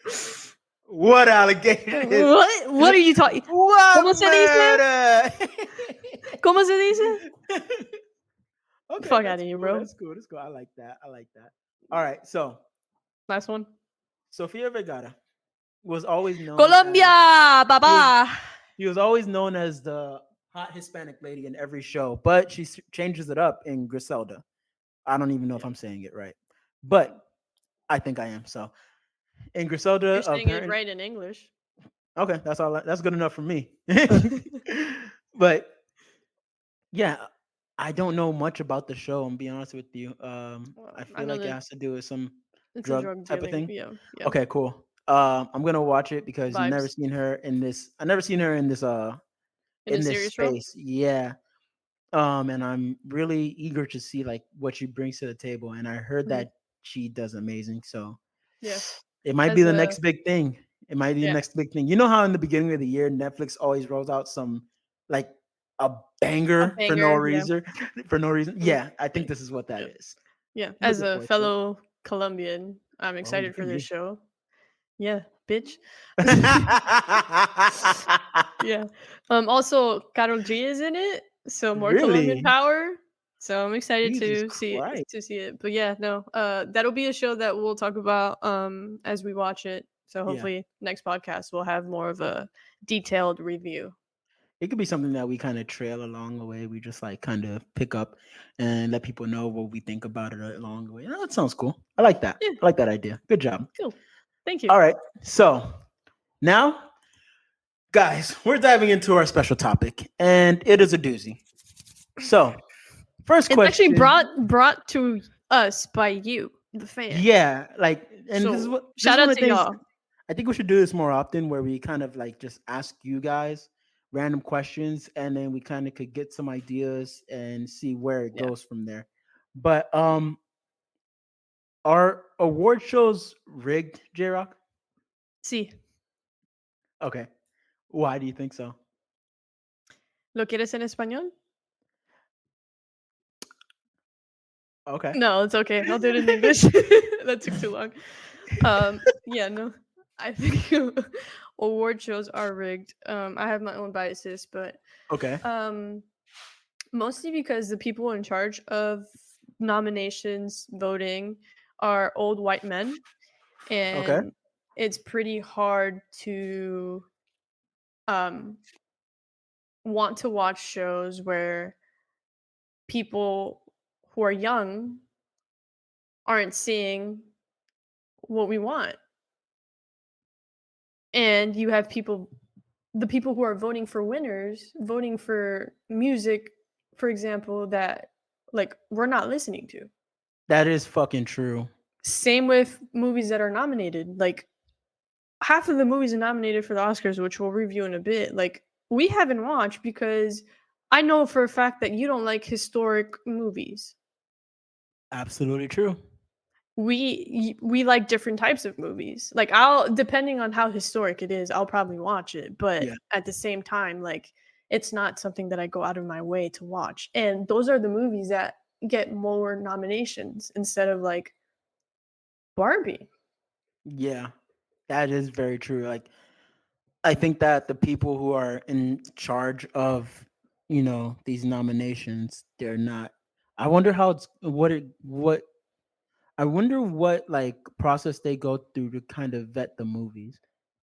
What allegations? What? What are you talking? What ¿Cómo se dice? murder? ¿Cómo se dice? Okay, Fuck out that's of here, cool. bro. That's cool. That's cool. I like that. I like that. All right. So Last one. Sofia Vergara was always known as Colombia, she was baba. she was always known as the hot Hispanic lady in every show, but she changes it up in Griselda. I don't even know if Yeah. I'm saying it right, but I think I am. So in Griselda, You're saying it apparently, right in English. okay, that's all. That's good enough for me. But yeah, I don't know much about the show. I'm being honest with you. Well, I I feel know like it that has to do with some it's a drug drug type of dealing. thing. Yeah, yeah. Okay, cool. I'm gonna watch it because you've never Vibes seen her in this. I never seen her in this. in a In this serious role. space. Yeah. And I'm really eager to see like what she brings to the table. And I heard Mhm. that she does amazing. So Yeah. it might be As the a next big thing. It might be the yeah, next big thing. You know how in the beginning of the year Netflix always rolls out some like a a banger for no banger. Yeah. reason. For no reason. Mhm. Yeah, I Yeah. think this is what that Yeah. is. Yeah. I'm As looking a forward to it. fellow Colombian, I'm Oh, you excited for can this be. show. Yeah, bitch. Yeah. Also, Carol G is in it, so more Colombian Really? power. So I'm excited Jesus Christ. to see it. But yeah, no, that'll be a show that we'll talk about as we watch it. So Yeah. hopefully next podcast we'll have more of a detailed review. It could be something that we kind of trail along the way. We just like kind of pick up and let people know what we think about it along the way. Oh, that sounds cool. I like that. Yeah, I like that idea. Good job. cool. Thank you. All right. So now, guys, we're diving into our special topic, and it is a doozy. So, first It's actually question. brought to us by you, the fan. Yeah, like, and So this is shout one out of the to things y'all. I think we should do this more often, where we kind of like just ask you guys random questions, and then we kind of could get some ideas and see where it Yeah. goes from there. But are award shows rigged, J-Rock? Sí. Okay. Why do you think so? ¿Lo quieres en español? Okay. No, it's okay. I'll do it in English. That took too long. Yeah, no. I think award shows are rigged. I have my own biases, but Okay. um mostly because the people in charge of nominations voting are old white men, Okay. and it's pretty hard to um want to watch shows where people who are young aren't seeing what we want. And you have people, the people who are voting for winners, voting for music, for example, that like we're not listening to. That is fucking true. Same with movies that are nominated. Like half of the movies are nominated for the Oscars, which we'll review in a bit. Like we haven't watched because I know for a fact that you don't like historic movies. Absolutely true. We like different types of movies. Like I'll, depending on how historic it is, I'll probably watch it, but Yeah. at the same time, like it's not something that I go out of my way to watch. And those are the movies that get more nominations instead of like Barbie. Yeah. That is very true. Like I think that the people who are in charge of, these nominations, they're not. I wonder how it's what I wonder what like process they go through to kind of vet the movies.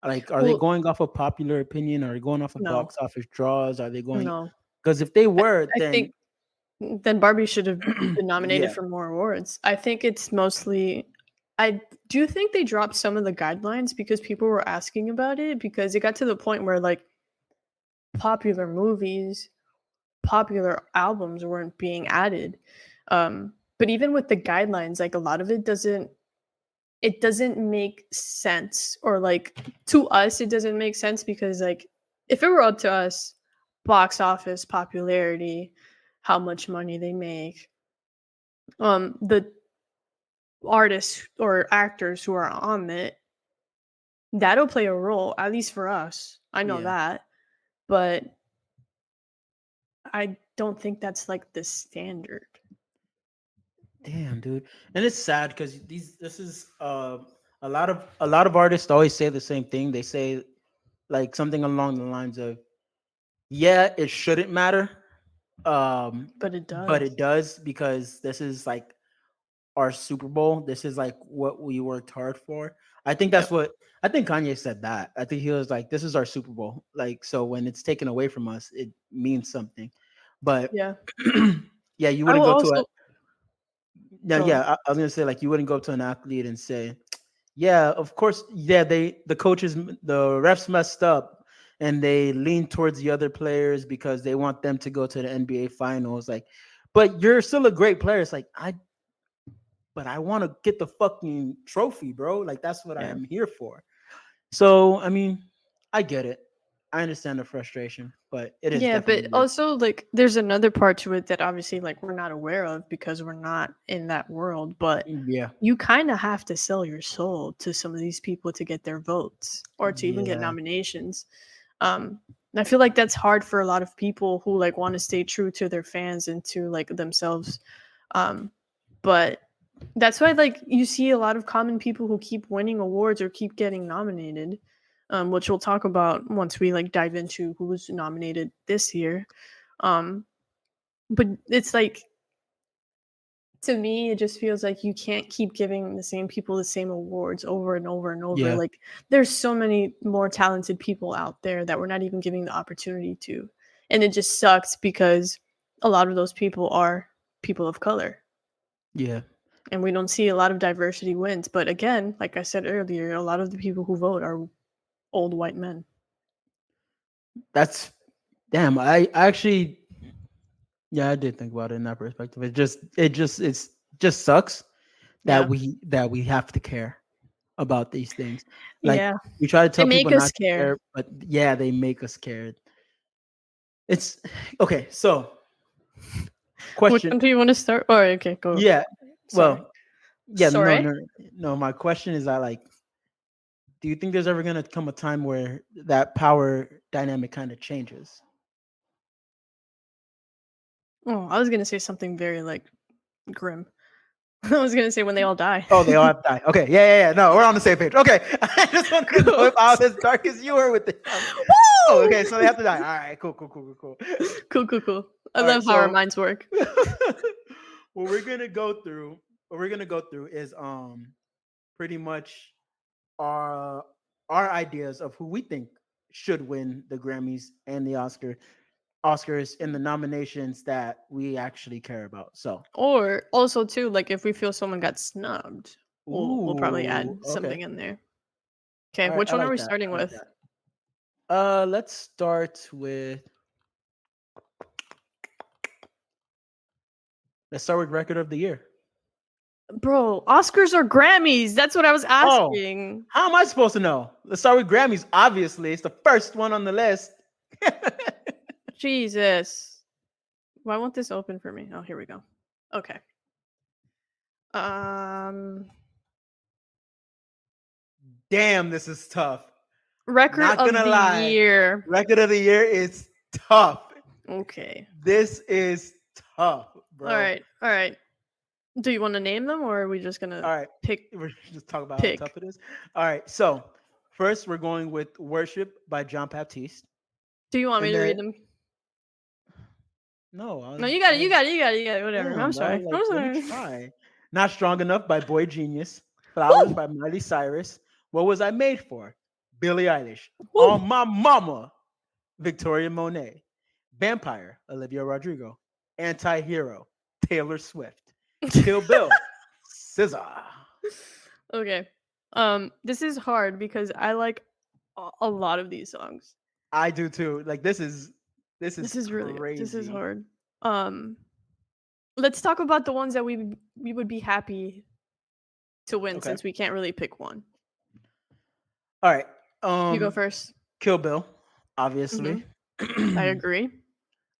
Like, are they Well, going off of popular opinion? Are they going off of no, box office draws? Are they going? no. Because if they I, were, I then think then Barbie should have been nominated yeah, for more awards. I think it's mostly, I do think they dropped some of the guidelines because people were asking about it, because it got to the point where like popular movies, popular albums weren't being added. But even with the guidelines, like a lot of it doesn't make sense, or like to us it doesn't make sense, because like if it were up to us, box office, popularity, how much money they make, the artists or actors who are on it, that'll play a role, at least for us. I know yeah. that. But I don't think that's like the standard. Damn, dude. And it's sad because this is a lot of artists always say the same thing. They say like something along the lines of, yeah, it shouldn't matter. Um, But it but does. it does because this is like our Super Bowl. This is like what we worked hard for. I think Yep. that's what I think Kanye said that. I think he was like, this is our Super Bowl. Like, so when it's taken away from us, it means something. But Yeah. yeah, you I wouldn't will go to a also no, go. yeah, I was gonna say like you wouldn't go to an athlete and say, yeah, of course, yeah, the coaches, the refs messed up and they lean towards the other players because they want them to go to the NBA finals. Like, but you're still a great player. It's like, but I want to get the fucking trophy, bro. Like, that's what I Yeah. am here for. So, I mean, I get it. I understand the frustration, but it is Yeah, definitely but weird. also like there's another part to it that obviously like we're not aware of because we're not in that world, but Yeah. you kind of have to sell your soul to some of these people to get their votes or to even get Yeah. nominations. And I feel like that's hard for a lot of people who like want to stay true to their fans and to like themselves. But that's why like you see a lot of common people who keep winning awards or keep getting nominated, which we'll talk about once we like dive into who was nominated this year. Um, but it's like, to me, it just feels like you can't keep giving the same people the same awards over and over and over. Yeah. Like there's so many more talented people out there that we're not even giving the opportunity to. And it just sucks because a lot of those people are people of color. Yeah. And we don't see a lot of diversity wins. But again, like I said earlier, a lot of the people who vote are old white men. That's damn. I actually, yeah, I did think about it in that perspective. It's just sucks Yeah. that we have to care about these things. Like Yeah. we try to They tell make people us not to care. care, but yeah, they make us scared. It's okay. So, Which question. one do you want to start? Oh, okay, go. Yeah. Sorry. Well, yeah. No, Sorry. no, no. My question is, I like. do you think there's ever gonna come a time where that power dynamic kind of changes? Oh, I was gonna say something very like grim. I was gonna say when they all die. Oh, they all have to die. Okay, yeah. No, we're on the same page. Okay, I just wanted to know Cool. if I was as dark as you were with the. Oh, Woo! okay, so they have to die. All right, cool. Cool. I All right, love how our so minds work. what we're gonna go through, is pretty much our our ideas of who we think should win the Grammys and the Oscars in the nominations that we actually care about. So, Or also too, like if we feel someone got snubbed, we'll probably ooh, add okay. something in there. Okay, All right, which I one are like we that. starting I like with? that. Let's start with record of the year. Bro, Oscars or Grammys? That's what I was Oh, asking. how am I supposed to know? Let's start with Grammys. Obviously, it's the first one on the list. Jesus. Why won't this open for me? Oh, here we go. Okay. Um Damn, this is tough. Record Not of gonna the lie, year. record of the year is tough. Okay. This is tough, bro. All right. Do you want to name them or are we just gonna All right, pick we're just talk about how pick? tough it is. All right, so first we're going with "Worship" by John Baptiste, Do you want me and to then read them? no, No, you I got it. was Whatever. damn, I'm bro. sorry. Like, I'm let me sorry. try. "Not Strong Enough" by Boy Genius, "Flowers" Woo! by Miley Cyrus, "What Was I Made For" Billie Eilish, Woo! "On My Mama" Victoria Monet, "Vampire" Olivia Rodrigo, "Anti-Hero" Taylor Swift, "Kill Bill" SZA. Okay. This is hard because I like a lot of these songs. I do too. Like this is This is crazy. hard. Um, let's talk about the ones that we would be happy to win Okay. since we can't really pick one. All right. You go first. Kill Bill, Hmm. obviously. I agree.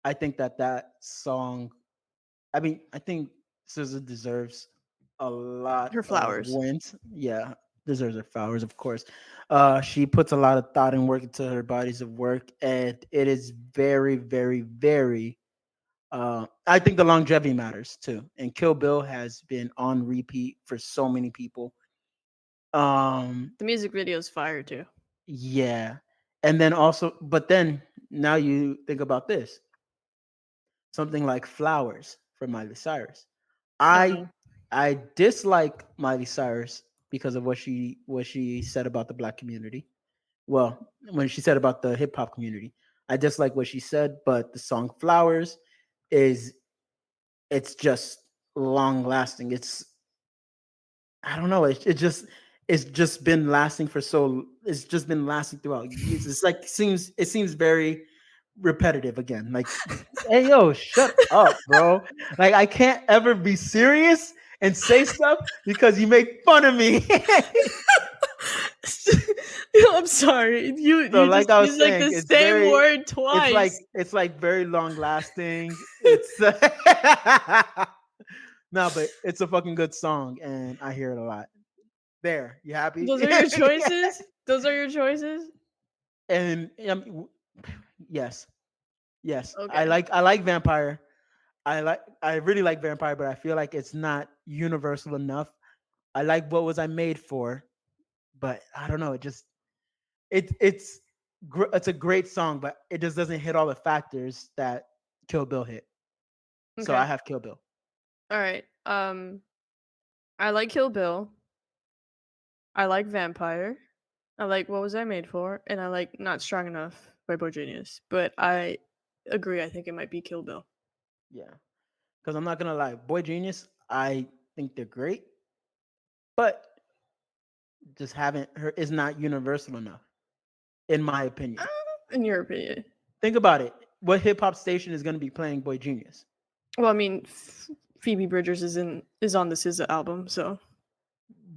I think that song. I mean, I think SZA deserves a lot Her of flowers. wins. Yeah, deserves her flowers, of course. She puts a lot of thought and work into her bodies of work, and it is very, very, very. I think the longevity matters too, and Kill Bill has been on repeat for so many people. The music video is fire too. Yeah, and then also, but then now you think about this, something like "Flowers" from Miley Cyrus. Oh I no. I dislike Miley Cyrus because of what she said about the black community. Well, when she said about the hip hop community, I dislike what she said. But the song "Flowers" is it's just long lasting. I don't know. It's just been lasting for so. It's just been lasting throughout years. It's like it seems very repetitive again. Like, hey yo, shut up, bro. Like I can't ever be serious and say stuff because you make fun of me. I'm sorry. So You just like I was use like saying, the same word twice. it's like very long lasting. It's no, but it's a fucking good song and I hear it a lot. There, you happy? Those are your choices? Those are your choices? And yes, yes, Okay. I like Vampire. I really like Vampire, but I feel like it's not universal enough. I like What Was I Made For, but I don't know. It's a great song, but it just doesn't hit all the factors that Kill Bill hit. So I Okay. have Kill Bill. All right. I like Kill Bill. I like Vampire. I like What Was I Made For? And I like Not Strong Enough by Bo Genius. But I agree. I think it might be Kill Bill. Yeah, because I'm not gonna lie, Boy Genius, I think they're great, but just haven't her is not universal enough, in my Uh, opinion. in your opinion. Think about it. What hip hop station is gonna be playing Boy Genius? Well, I mean, Phoebe Bridgers is on the SZA album, so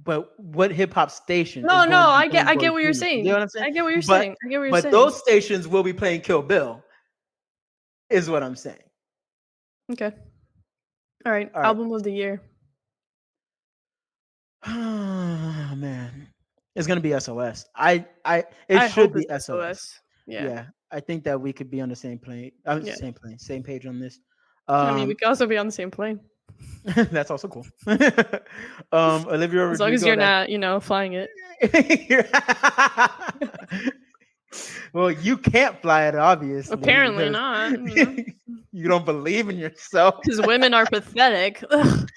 But what hip hop station is no, going to be I playing Boy get what you're Genius? You get saying. what I'm saying? I get what you're But saying. I get what you're but saying. those stations will be playing Kill Bill, is what I'm saying. Okay. All right. All right. Album of the year. Oh man. It's gonna be SOS. It I should hope be it's SOS. SOS. Yeah. Yeah, I think that we could be on the same plane. Yeah. Same page on this. I mean, we Um, could also be on the same plane. that's also cool. Olivia As long as Rodrigo. you're That. not, flying it. Well, you can't fly it, obviously, Apparently because not, you don't believe in yourself. because women are pathetic. Ugh.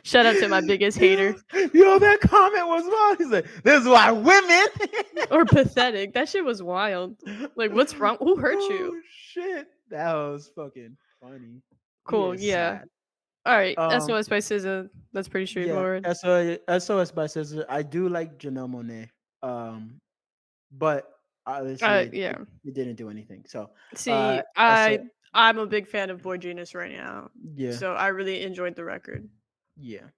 Shout out to my biggest hater. Yo, that comment was wild. He's like, "This is why women Or pathetic. That shit was wild. Like, what's wrong? Who hurt you? Oh shit, that was fucking funny. He Cool. is Yeah. sad. All right. Um, SOS by SZA. That's pretty yeah, straightforward. SOS by Scissor. I do like Janelle Monáe. But obviously Yeah. it didn't do anything. So, See, SO, I'm a big fan of Boy Genius right now, yeah, so I really enjoyed the record. yeah, All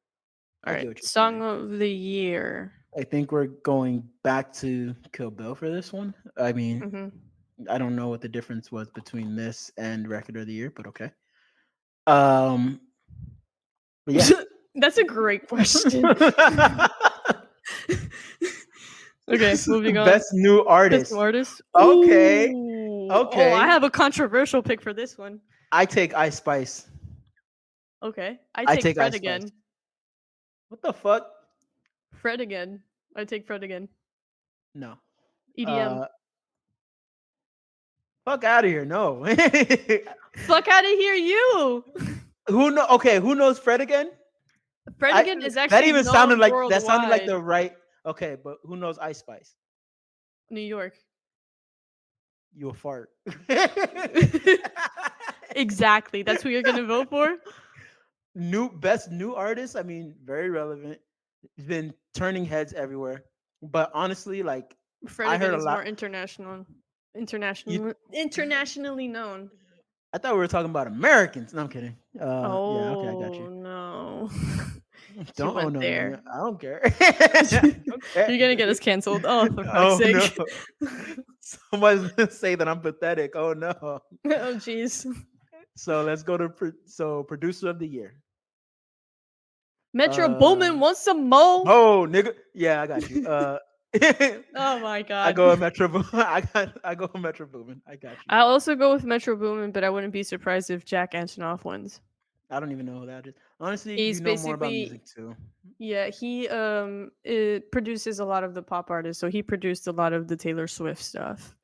I right. get what you're Song saying. of the year. I think we're going back to Kill Bill for this one. I mean, Hmm I don't know what the difference was between this and Record of the Year, but okay. Um, but yeah. That's a great question. Okay, moving on. Best new Best artist. new artist. Okay. Ooh. Okay. Oh, I have a controversial pick for this one. I take Ice Spice. Okay, I I take take Fred Ice Spice. again. What the fuck? Fred again. I take Fred again. No. EDM. Fuck out of here. No. Fuck out of here, you. Who know? Okay, who knows Fred again? Fred again is that actually even known sounded like worldwide. that sounded like the right. Okay, but who knows Ice Spice? New York. You a fart. Exactly. That's who you're gonna vote for. Best new artist. I mean, very relevant. He's been turning heads everywhere. But honestly, like Fred I heard again a is lot. more internationally known. I thought we were talking about Americans. No, I'm kidding. Oh Yeah, okay, I got you. no. Don't went no, there. I don't care. Don't care. You're gonna get us canceled. Oh, for fuck's Oh sake. no! Somebody's gonna say that I'm pathetic. Oh no! Oh jeez. So let's go to producer of the year. Metro Boomin wants some mo. Oh nigga, yeah, I got you. Oh my god. I go with Metro Boomin. I go with Metro Boomin. I got you. I'll also go with Metro Boomin, but I wouldn't be surprised if Jack Antonoff wins. I don't even know who that is. Honestly, He's you know more about basically music too. Yeah, he it produces a lot of the pop artists, so he produced a lot of the Taylor Swift stuff.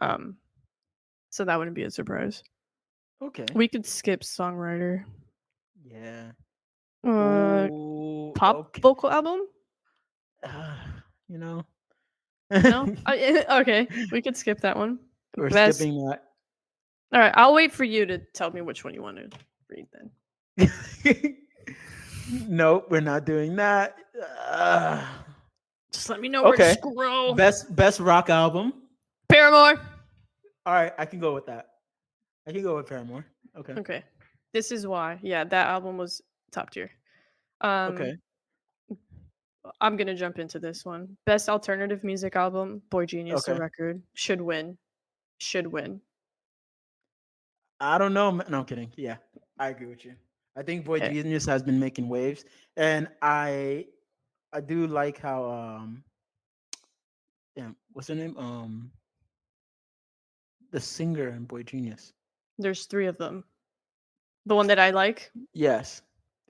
So that wouldn't be a surprise. Okay. We could skip songwriter. Yeah. Pop vocal album? You know. No? Okay, we could skip that one. We're skipping that. All right, I'll wait for you to tell me which one you want to read then. Nope, we're not doing that. Just let me know where to scroll. Best rock album. Paramore. All right, I can go with that. I can go with Paramore. Okay. Okay. This is why. Yeah, that album was top tier. Okay. I'm gonna jump into this one. Best alternative music album, Boy Genius, the record should win. Should win. I don't know. No, I'm kidding. Yeah, I agree with you. I think Boy Genius has been making waves, and I do like how what's her name? The singer in Boy Genius. There's 3 of them. The one that I like? Yes.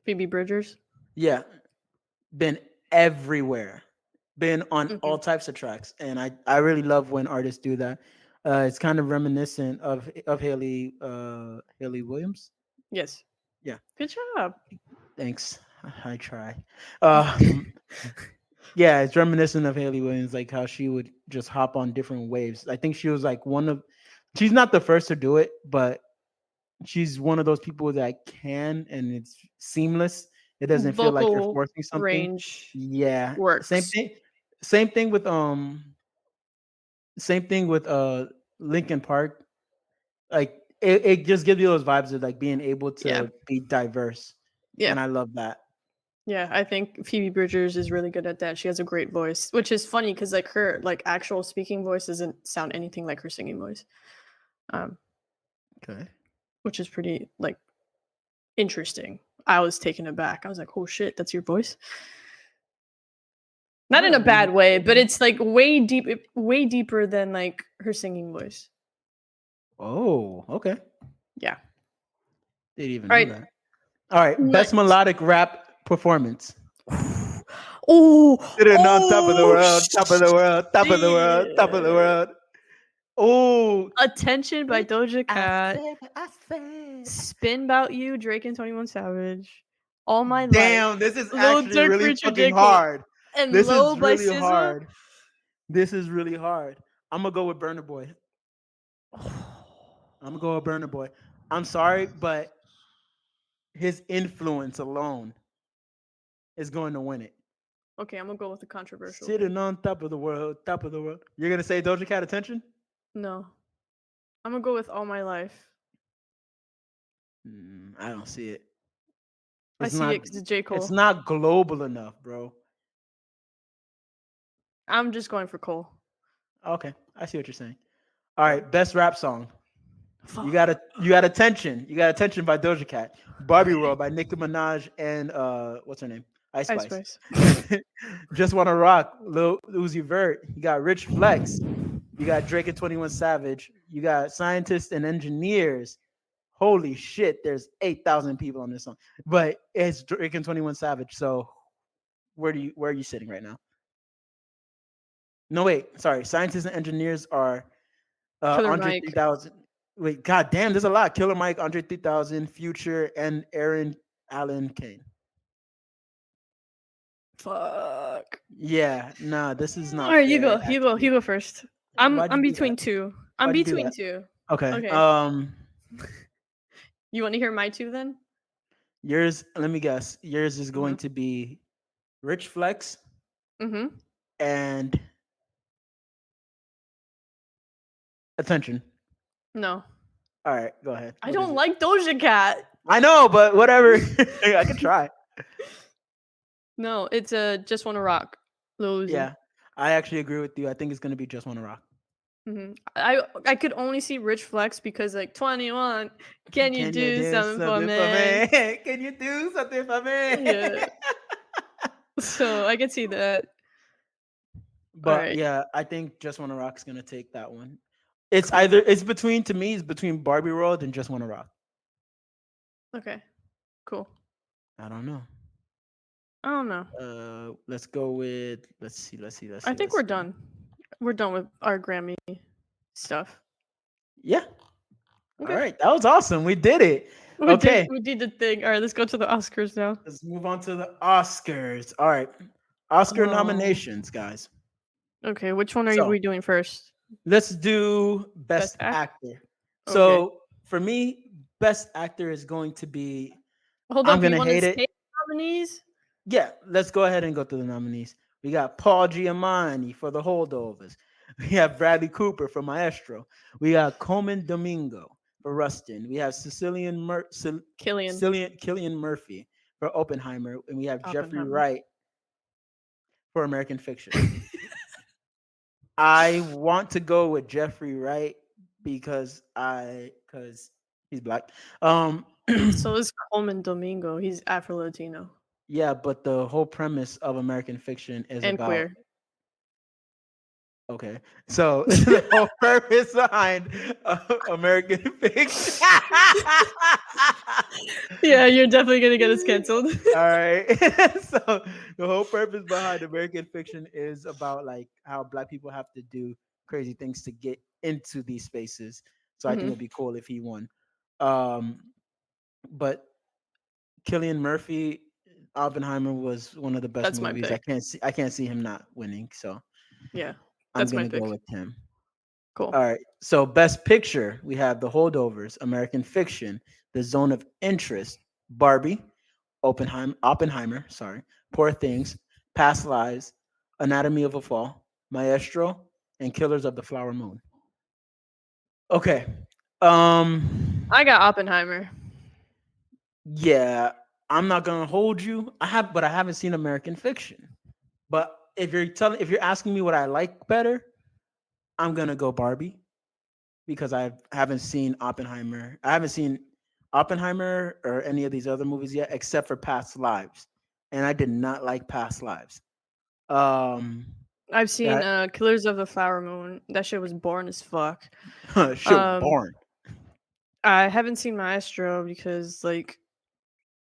Phoebe Bridgers? Yeah. Been everywhere. Been on all types of tracks. And I really love when artists do that. It's kind of reminiscent of Haley Williams. Yes. Yeah. Good job. Thanks. I try. Yeah, it's reminiscent of Haley Williams, like how she would just hop on different waves. I think she was like she's not the first to do it, but she's one of those people that can, and it's seemless. It doesn't feel like you're forcing something. Range. Yeah. Works. Same thing with Linkin Park. Like it just gives you those vibes of like being able to be diverse. Yeah. And I love that. Yeah, I think Phoebe Bridgers is really good at that. She has a great voice, which is funny because like her like actual speaking voice doesn't sound anything like her singing voice. Okay. Which is pretty like interesting. I was taken aback. I was like, "Oh shit, that's your voice." Not in a Alright, bad way, but it's like way deeper than like her singing voice. Oh, okay. Yeah. Didn't even All know right. that. All right, best Next. melodic rap performance. Oh, Sitting on top of the oh world, top of the world, top of the world, top of the shit. world. Oh, Attention by Doja I Cat. said, I said. Spin About You, Drake and 21 Savage. All My Life. Damn, this is Lil actually Durk really featured fucking J. Cole. hard. And This Low is by really SZA. hard. This is really hard. I'm gonna go with Burner Boy. I'm gonna go with Burner Boy. I'm sorry, but his influence alone is going to win it. Okay, I'm gonna go with the controversial pick. Sitting on top of the world, top of the world. You're gonna say Doja Cat attention? No. I'm gonna go with All My Life. I don't see it. I It's see not. it because it's J. It's Cole. not global enough, bro. I'm just going for Cole. Okay, I see what you're saying. All right, best rap song. You Fuck. got a you got attention. You got attention by Doja Cat. Barbie World by Nicki Minaj and what's her name? Ice Ice Spice. Spice. Just Wanna Rock, Lil Uzi Vert. You got Rich Flex. You got Drake and 21 Savage. You got Scientists and Engineers. Holy shit, there's 8,000 people on this song. But it's Drake and 21 Savage. So where are you sitting right now? No, wait, sorry. Scientists and Engineers are Killer Andre Mike. 3000. Wait, god damn, there's a lot. Killer Mike, Andre 3000, Future, and Aaron Allen Kane. Fuck. Yeah, nah, this is All not right, you fair. go. You go. You go first. Why'd you I'm do between that? two. I'm Why'd you do between that? two. Okay. Okay. You want to hear my two then? Yours, let me guess. Yours is Mm-hmm. going to be Rich Flex Mm-hmm. and Attention. No. All right, go ahead. I What is don't it? like Doja Cat. I know, but whatever. I could try. No, it's Just Wanna Rock. Lil Uzi. Yeah, I actually agree with you. I think it's gonna be Just Wanna Rock. Mm-hmm. I could only see Rich Flex because like 21. Can you Can you do do something for something for me? me? Can you do something for me? Yeah. So I could see that. All But right. yeah, I think Just Wanna Rock's gonna take that one. It's between to me, it's between Barbie World and Just Wanna Rock. Okay. Cool. I don't know. I don't know. Let's go with I think we're done. We're done with our Grammy stuff. Yeah. All Okay. right. That was awesome. We did it. Okay. We did the thing. All right, let's go to the Oscars now. Let's move on to the Oscars. All right. Oscar Oh. nominations, guys. Okay, which one are So we doing first? let's do Best Best Act? Actor. Okay. So for me, Best Actor is going to be, Hold I'm up, you gonna want to hate say it. nominees? Yeah, let's go ahead and go through the nominees. We got Paul Giamatti for The Holdovers. We have Bradley Cooper for Maestro. We got Coleman Domingo for Rustin. We have Killian. Killian Murphy for Oppenheimer, and we have Jeffrey Oppenheimer. Wright for American Fiction. I want to go with Jeffrey Wright because he's black. So is Coleman Domingo. He's Afro Latino Yeah, but the whole premise of American Fiction is and about. queer. Okay, so the whole purpose behind American Fiction. Yeah, you're definitely gonna get us canceled. All right. So the whole purpose behind American Fiction is about like how black people have to do crazy things to get into these spaces. So I think it'd be cool if he won. Um, but Killian Murphy, Oppenheimer was one of the best That's my movies. pick. I can't see him not winning. So Yeah, I'm that's my gonna pick. go with him. Cool. All right. So best picture, we have The Holdovers, American Fiction, The Zone of Interest, Barbie, Oppenheimer, sorry, Poor Things, Past Lives, Anatomy of a Fall, Maestro, and Killers of the Flower Moon. Okay. I got Oppenheimer. Yeah, I'm not gonna hold you. But I haven't seen American Fiction. But if you're asking me what I like better, I'm gonna go Barbie because I haven't seen Oppenheimer. I haven't seen Oppenheimer or any of these other movies yet, except for Past Lives, and I did not like Past Lives. Um, I've seen yeah, Killers of the Flower Moon. That shit was boring as fuck. shit was Um, boring. I haven't seen Maestro because like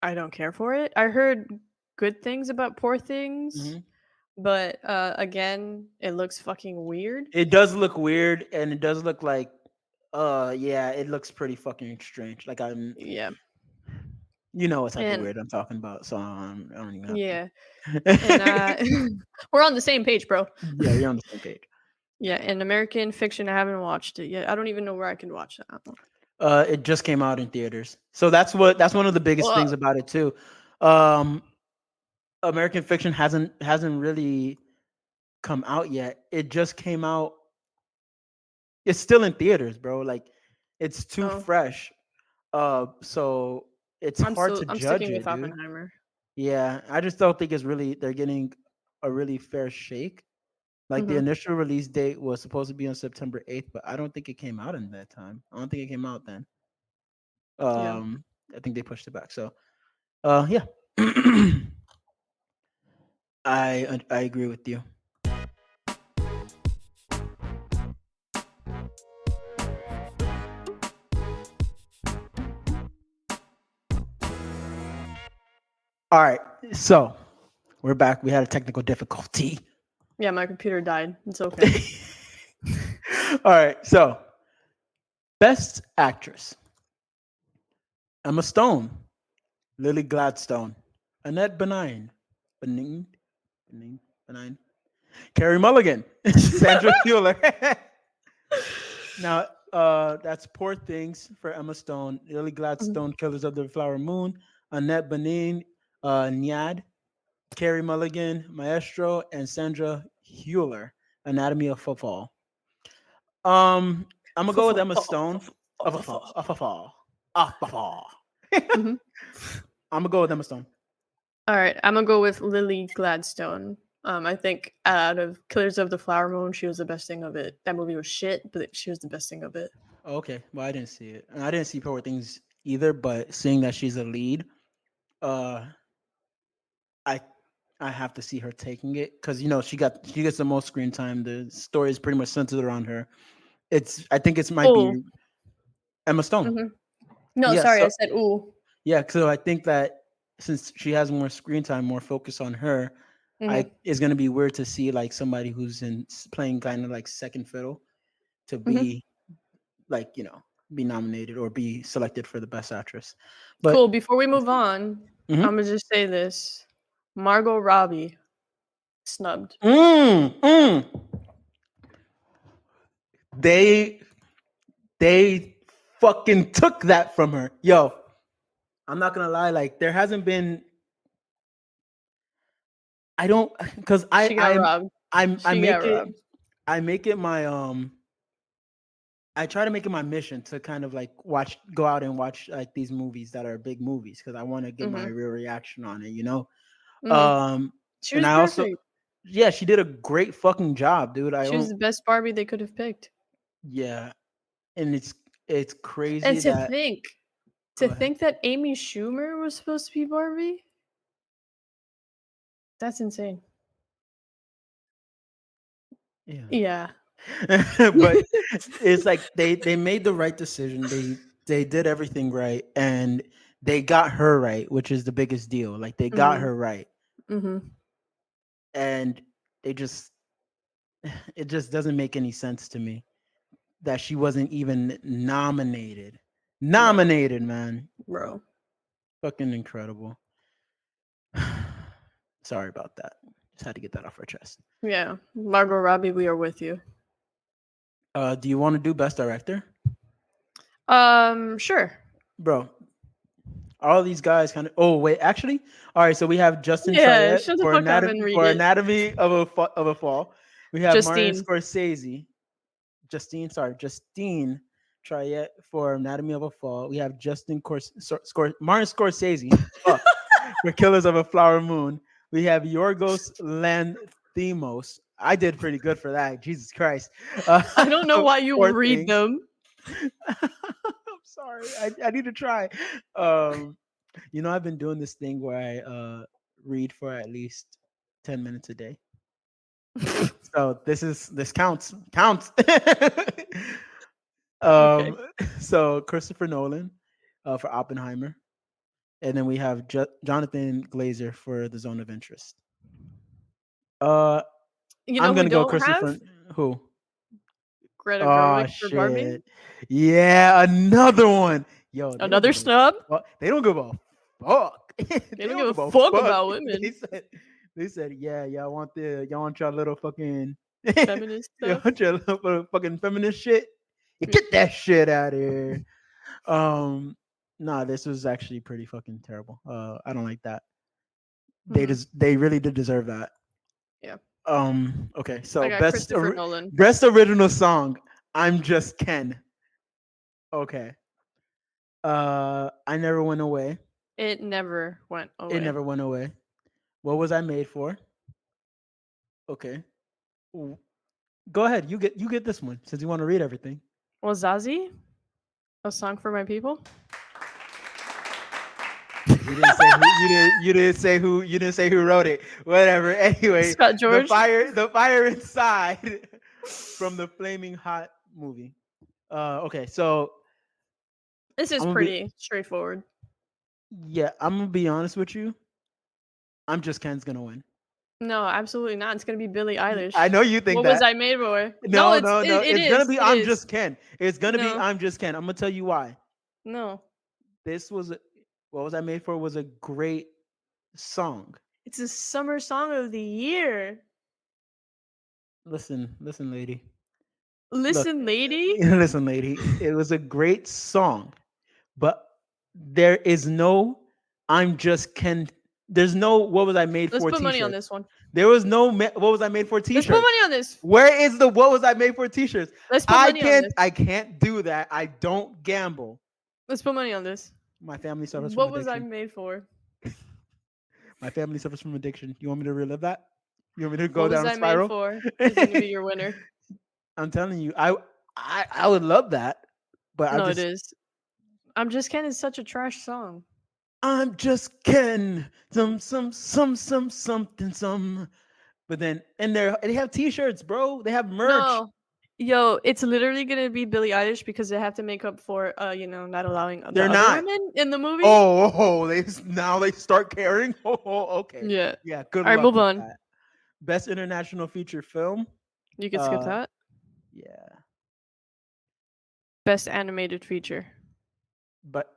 I don't care for it. I heard good things about Poor Things, Hmm. but again, it looks fucking weird. It does look weird, and it does look like, yeah, it looks pretty fucking strange. Like Yeah, you know what type of and weird I'm talking about, so I don't even have yeah, and to. we're on the same page, bro. Yeah, you're on the same page. Yeah, and American Fiction, I haven't watched it yet. I don't even know where I can watch that one. It just came out in theaters, so that's one of the biggest things Ugh. about it too. Um, American Fiction hasn't really come out yet. It just came out. It's still in theaters, bro. Like it's too Oh, fresh. So it's hard to I'm judge sticking with it, dude. Oppenheimer. Yeah, I just don't think it's really they're getting a really fair shake. Like the Hmm. initial release date was supposed to be on September 8th, but I don't think it came out in that time. I don't think it came out then. Yeah. I think they pushed it back. So, yeah, I agree with you. All right, so we're back. We had a technical difficulty. Yeah, my computer died. It's okay. All right, so best actress: Emma Stone, Lily Gladstone, Annette Bening, Bening, Benign, Carrie Mulligan, Sandra Hüller. Now, that's Poor Things for Emma Stone, Lily Mhm. Gladstone, Killers of the Flower Moon, Annette Bening, Nyad, Carrie Mulligan, Maestro, and Sandra Hüller, Anatomy of a Fall. I'm gonna go with Emma Stone. Of a fall, of a fall, of a fall. Mhm. I'm gonna go with Emma Stone. All right, I'm gonna go with Lily Gladstone. I think out of Killers of the Flower Moon, she was the best thing of it. That movie was shit, but she was the best thing of it. Okay, well I didn't see it, and I didn't see Poor Things either. But seeing that she's a lead, uh, I I have to see her taking it because she gets the most screen time. The story is pretty much centered around her. I think it might Oh, be Emma Stone. hmm, no, Yeah, sorry, I so said ooh. yeah, so I think that since she has more screen time, more focus on her, I Hmm. it's gonna be weird to see like somebody who's playing kind of like second fiddle to Hmm. be like be nominated or be selected for the best actress. But Cool. Before we move on, I'm mhm. gonna just say this: Margot Robbie snubbed. mm, mm, they they fucking took that from her. Yo, I'm not gonna lie, like there hasn't been I don't because She got robbed. I She got robbed. make it my I try to make it my mission to kind of like go out and watch like these movies that are big movies because I want to get my Hmm. real reaction on it. Hmm. Um, She and was I also, perfect. yeah, she did a great fucking job, dude. I She was don't, the best Barbie they could have picked. yeah, and it's And crazy that. to Go ahead. think that Amy Schumer was supposed to be Barbie, that's insane. Yeah, Yeah. but it's like they made the right decision. They did everything right, and they got her right, which is the biggest deal. Like they got Mhm. her right, Mhm. and they just it just doesn't make any sense to me that she wasn't even nominated. Bro. Nominated, man. Bro. Fucking incredible. Sorry about that. Just had to get that off our chest. Yeah. Margot Robbie, we are with you. Do you want to do best director? Sure. Bro, all these guys kind of. Oh wait, actually, all right. So we have Justin Yeah, Triet shut the fuck up and read for it. Anatomy of a Fall. We have Martin Justine. Scorsese, Justine Triet for Anatomy of a Fall. We have Martin Scorsese. Fuck, for Killers of a Flower Moon. We have Yorgos Lanthimos. I did pretty good for that. Jesus Christ. I don't know why you Poor read Things. them. I'm sorry. I need to try. Um, I've been doing this thing where I read for at least 10 minutes a day. So this counts. Okay. um, so Christopher Nolan, for Oppenheimer, and then we have Jonathan Glazer for The Zone of Interest. Uh, You know I'm who we gonna go don't have? Christopher. Who? Greta Oh Gerwig for Barbie. shit! Yeah, another one. Yo, they don't Another give a snub. fuck. They don't give a fuck. They They don't don't give a give a fuck fuck. about women. They said, yeah, y'all want your little fucking, Feminist y'all stuff. want your little fucking feminist shit. You Yeah. get that shit out of here. Um, nah, this was actually pretty fucking terrible. I don't like that. Hmm. They really did deserve that. Yeah. Okay, I so got Christopher Nolan. best original song. I'm Just Ken. Okay. I Never Went Away. It never went It away. never went away. What was I made for? Okay. W- Go ahead. You get this one since you want to read everything. Was Zazie a song for my people? You didn't say who wrote it. Whatever. Anyway, Scott George. the fire inside from the Flaming Hot movie. Okay, so This is I'm gonna be pretty straightforward. I'm gonna be honest with you. I'm Just Ken's gonna win. No, absolutely not. It's gonna be Billie I Eilish. know you think What was that. I made for? No, No, no, no. it It's gonna is. be It I'm is. Just Ken. It's gonna be No, I'm Just Ken. I'm gonna tell you why. no. This was what was I made for was a great song. It's a summer song of the year. Listen, lady. Look, Listen, lady. listen, lady. It was a great song, but there is no I'm Just Ken. There's no what was I made Let's for put money on t-shirts. this one. There was no what was I made for Let's put t-shirts. money on this. Where is the what was I made for t-shirts? Let's put money on this. I can't do that. I don't gamble. Let's put money on this. My family suffers from What was I addiction. made for? My family suffers from addiction. You want me to relive that? You want me to go What was down a I made spiral? for? Is gonna be your winner. I'm telling you, I would love that, but No, it is. I'm just Ken is such a trash song. I'm just Ken. Something some. But then and they have t-shirts, bro. They have merch. No. Yo, it's literally gonna be Billie Eilish because they have to make up for not allowing the They're other not. women in the movie. Oh, now they start caring. Oh, okay. Yeah. Yeah, good Alright, luck move with on. that. Best international feature film. You can skip Uh, that. yeah, Best animated feature. but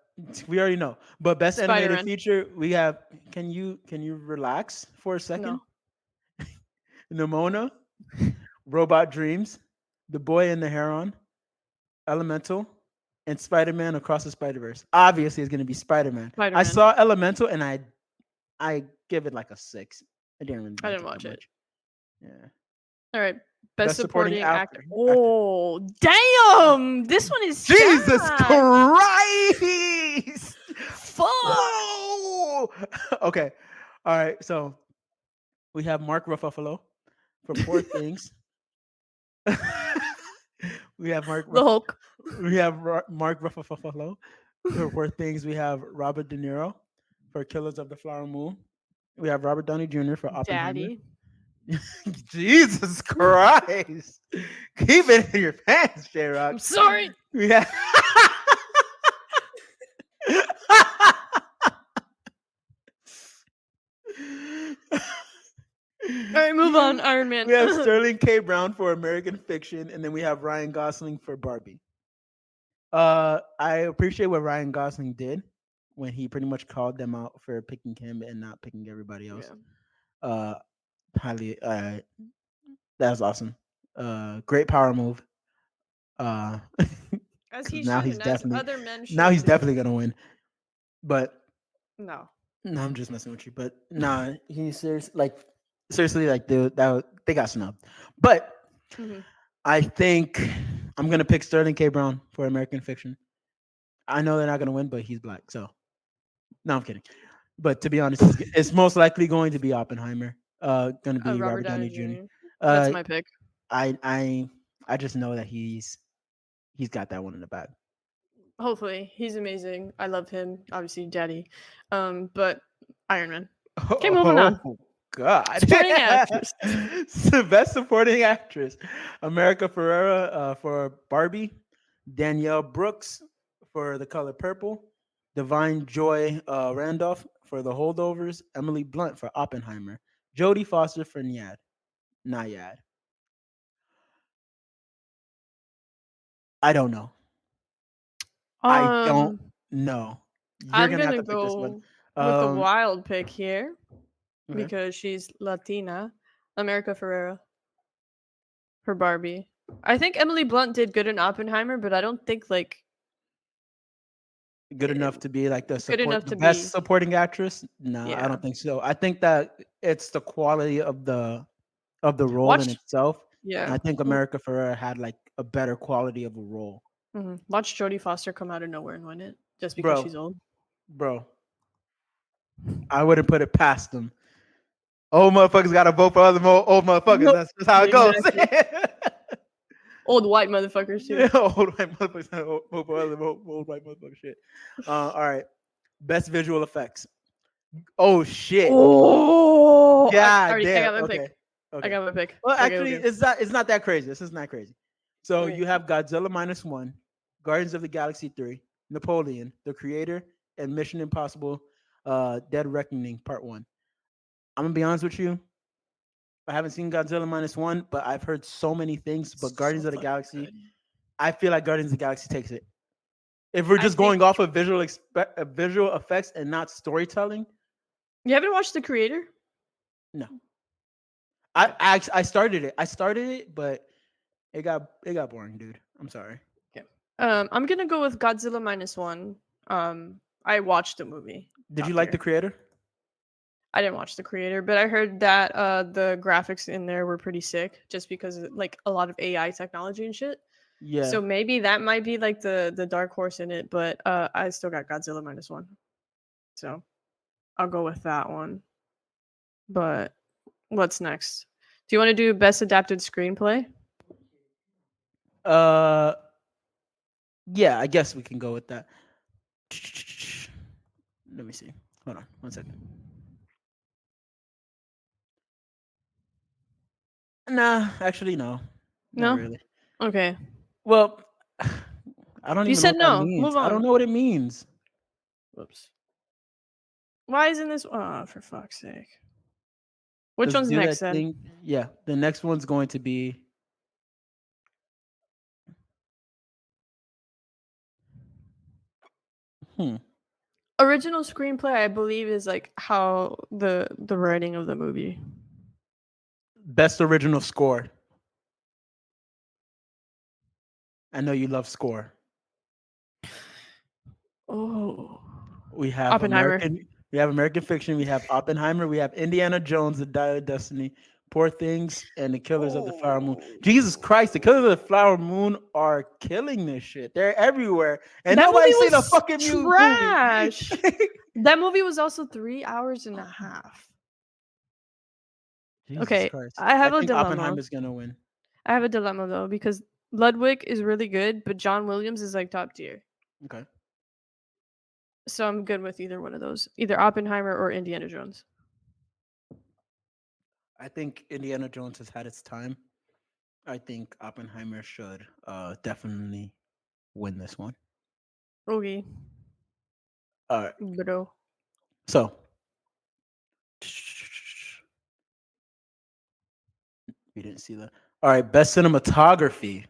we already know. But best animated Spider-Man. feature, we have. Can you relax for a second? No. Nimona, Robot Dreams, The Boy and the Heron, Elemental, and Spider-Man Across the Spider-Verse. Obviously, it's gonna be Spider-Man. I Spider-Man. saw Elemental and I give it like a 6. I didn't really I like didn't it that watch it. much. Yeah. Alright. Best Best supporting supporting actor. actor. Oh, damn! This one is Jesus stacked. Christ! Fuck. Whoa! Okay. All right. So we have Mark Ruffalo for Poor Things. we have The Hulk. Mark Ruffalo for Poor Things. We have Robert De Niro for Killers of the Flower Moon. We have Robert Downey Jr. for Oppenheimer. Daddy. Jesus Christ! Keep it in your pants, J-Rock. I'm sorry. We have. Alright, move on. Iron Man. We have Sterling K. Brown for American Fiction, and then we have Ryan Gosling for Barbie. I appreciate what Ryan Gosling did when he pretty much called them out for picking him and not picking everybody else. Yeah. Highly, that was awesome. Great power move. As 'Cause he now should, he's and as definitely other men should. now he's do. definitely gonna win. But No. no, I'm just messing with you. But nah, he's seriously like they got snubbed. But Mhm. I think I'm gonna pick Sterling K. Brown for American Fiction. I know they're not gonna win, but he's black, so no, I'm kidding. But to be honest, it's most likely going to be Oppenheimer. Gonna be Robert Robert Downey Downey Jr. Jr. That's Uh, my pick. I just know that he's got that one in the bag. Hopefully, he's amazing. I love him. Obviously, Daddy. But Iron Man. Okay, moving on. Oh God. Supporting actress. Best supporting actress. America Ferrera for Barbie. Danielle Brooks for The Color Purple. Divine Joy Randolph for The Holdovers. Emily Blunt for Oppenheimer. Jodie Foster for Nyad. I don't know. I don't Um, know. You're I'm gonna have gonna to pick this one. go with the Um, wild pick here okay. because she's Latina. America Ferrera for Barbie. I think Emily Blunt did good in Oppenheimer, but I don't think like Good eh, enough to be like good enough the to best be. supporting actress? No, I Yeah. don't think so. I think that it's the quality of the role in Watch. itself. And Yeah. I think America Ferrera had like a better quality of a role. Watch Jodie Foster come out of nowhere and win it just because Bro, she's old. bro, I wouldn't put it past them. Old motherfuckers gotta vote for other old motherfuckers. Nope. That's just how it goes. Exactly. Old white motherfuckers too. Yeah, old white motherfuckers gotta vote for other old white motherfucker shit. All right. Best visual effects. Oh shit. Oh, God I damn. got my pick. Okay. I Okay. got my pick. Well, Okay, actually, okay, it's not that crazy. This is not crazy. So okay. you have Godzilla -1, Guardians of the Galaxy 3, Napoleon, The Creator, and Mission Impossible Dead Reckoning Part 1. I'm gonna be honest with you. I haven't seen Godzilla -1, but I've heard so many things. But So Guardians of the fucking Galaxy, good. I feel like Guardians of the Galaxy takes it. If we're I just think going off of visual effects and not storytelling, you haven't watched The Creator. no. Okay. I started it. But it got boring, dude. I'm sorry. Okay. I'm gonna go with Godzilla -1. I watched the movie. Did you Top like the tier. creator? I didn't watch The Creator, but I heard that the graphics in there were pretty sick, just because of, like a lot of AI technology and shit. Yeah. So maybe that might be like the dark horse in it, but I still got Godzilla -1. So I'll go with that one. But what's next? Do you want to do best adapted screenplay? Uh yeah, I guess we can go with that. Let me see. Hold on 1 second. Nah, actually no. Not No? really. Okay. Well, I don't You even know said what that no. means. Move I don't on. know what it means. Whoops. Why isn't this? Oh, for fuck's sake. Which Let's one's do next that then? thing. Yeah, the next one's going to be hmm, Original screenplay, I believe, is like how the writing of the movie. best original score. I know you love score. Oh, We have Oppenheimer. American Fiction, we have Oppenheimer, we have Indiana Jones, The Dial of Destiny, Poor Things, and The Killers of the Flower Moon. Oh, Jesus Christ, The Killers of the Flower Moon are killing this shit. They're everywhere, and that movie nobody's seen a was fucking movie. trash. That movie was also 3 hours and a half. Jesus Okay, Christ, I I have a think dilemma. Oppenheimer's gonna win. I have a dilemma though because Ludwig is really good, but John Williams is like top tier. Okay, So I'm good with either one of those, either Oppenheimer or Indiana Jones. I think Indiana Jones has had its time. I think Oppenheimer should definitely win this one. Okay, All right, bro. so we didn't see that. All right, best cinematography.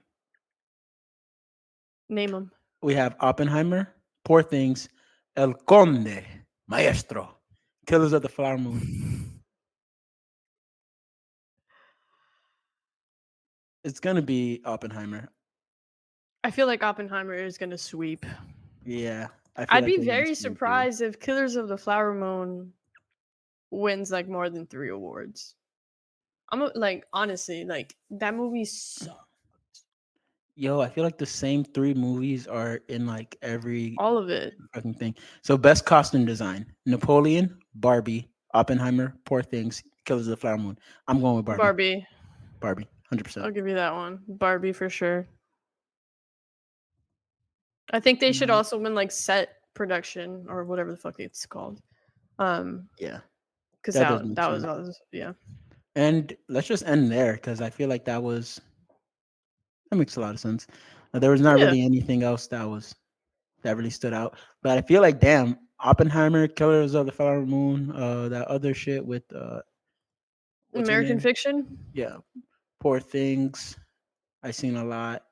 Name them. We have Oppenheimer, Poor Things, El Conde, Maestro, Killers of the Flower Moon. It's gonna be Oppenheimer. I feel like Oppenheimer is gonna sweep. Yeah, I feel I'd like be they're gonna very sweep you. surprised if Killers of the Flower Moon wins like more than 3 awards. Like honestly, like that movie sucked. Yo, I feel like the same three movies are in like every All of it. fucking thing. So best costume design: Napoleon, Barbie, Oppenheimer, Poor Things, Killers of the Flower Moon. I'm going with Barbie. Barbie. Barbie, 100%. I'll give you that one. Barbie for sure. I think they should also win like set production or whatever the fuck it's called. Um, Yeah. because That does make that sense. was yeah. And let's just end there because I feel like that makes a lot of sense. There was not Yeah. really anything else that really stood out. But I feel like damn, Oppenheimer, Killers of the Flower Moon, that other shit with what's her American name? Fiction. Yeah, Poor Things. I seen a lot.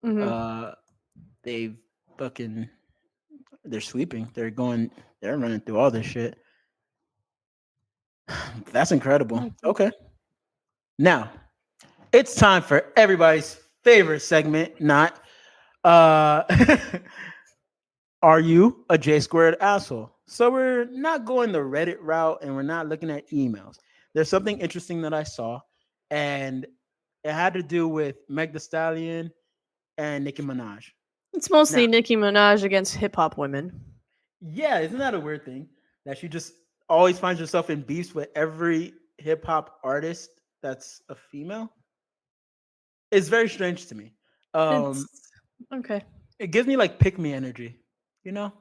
Mm-hmm. Uh, they've fucking they're sweeping. They're running through all this shit. That's incredible. Okay, now it's time for everybody's favorite segment. Not uh, are you a J squared asshole? So we're not going the Reddit route, and we're not looking at emails. There's something interesting that I saw, and it had to do with Meg The Stallion and Nicki Minaj. It's mostly Now, Nicki Minaj against hip hop women. yeah, isn't that a weird thing that she just always finds herself in beefs with every hip hop artist that's a female? It's very strange to me. Um, It's okay. it gives me like pick me energy, you know.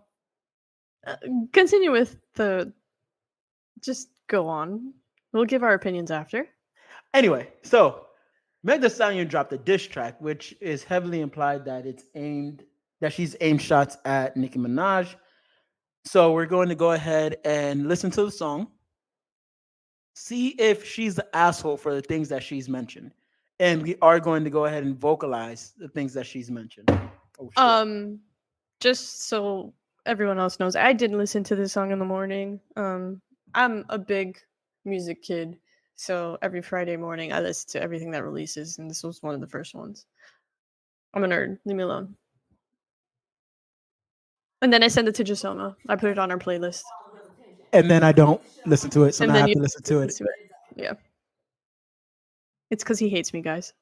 Uh, Continue with the. Just go on. We'll give our opinions after. Anyway, so Meg Thee Stallion dropped a diss track, which is heavily implied that she's aimed shots at Nicki Minaj. So we're going to go ahead and listen to the song, see if she's the asshole for the things that she's mentioned, and we are going to go ahead and vocalize the things that she's mentioned. Oh shit! Um, just so everyone else knows, I did listen to this song in the morning. I'm a big music kid, so every Friday morning I listen to everything that releases, and this was one of the first ones. I'm a nerd. Leave me alone. And then I send it to Jesoma. I put it on our playlist, And then I don't listen to it, so and now I then have you to listen to listen it. to it. Yeah, it's because he hates me, guys.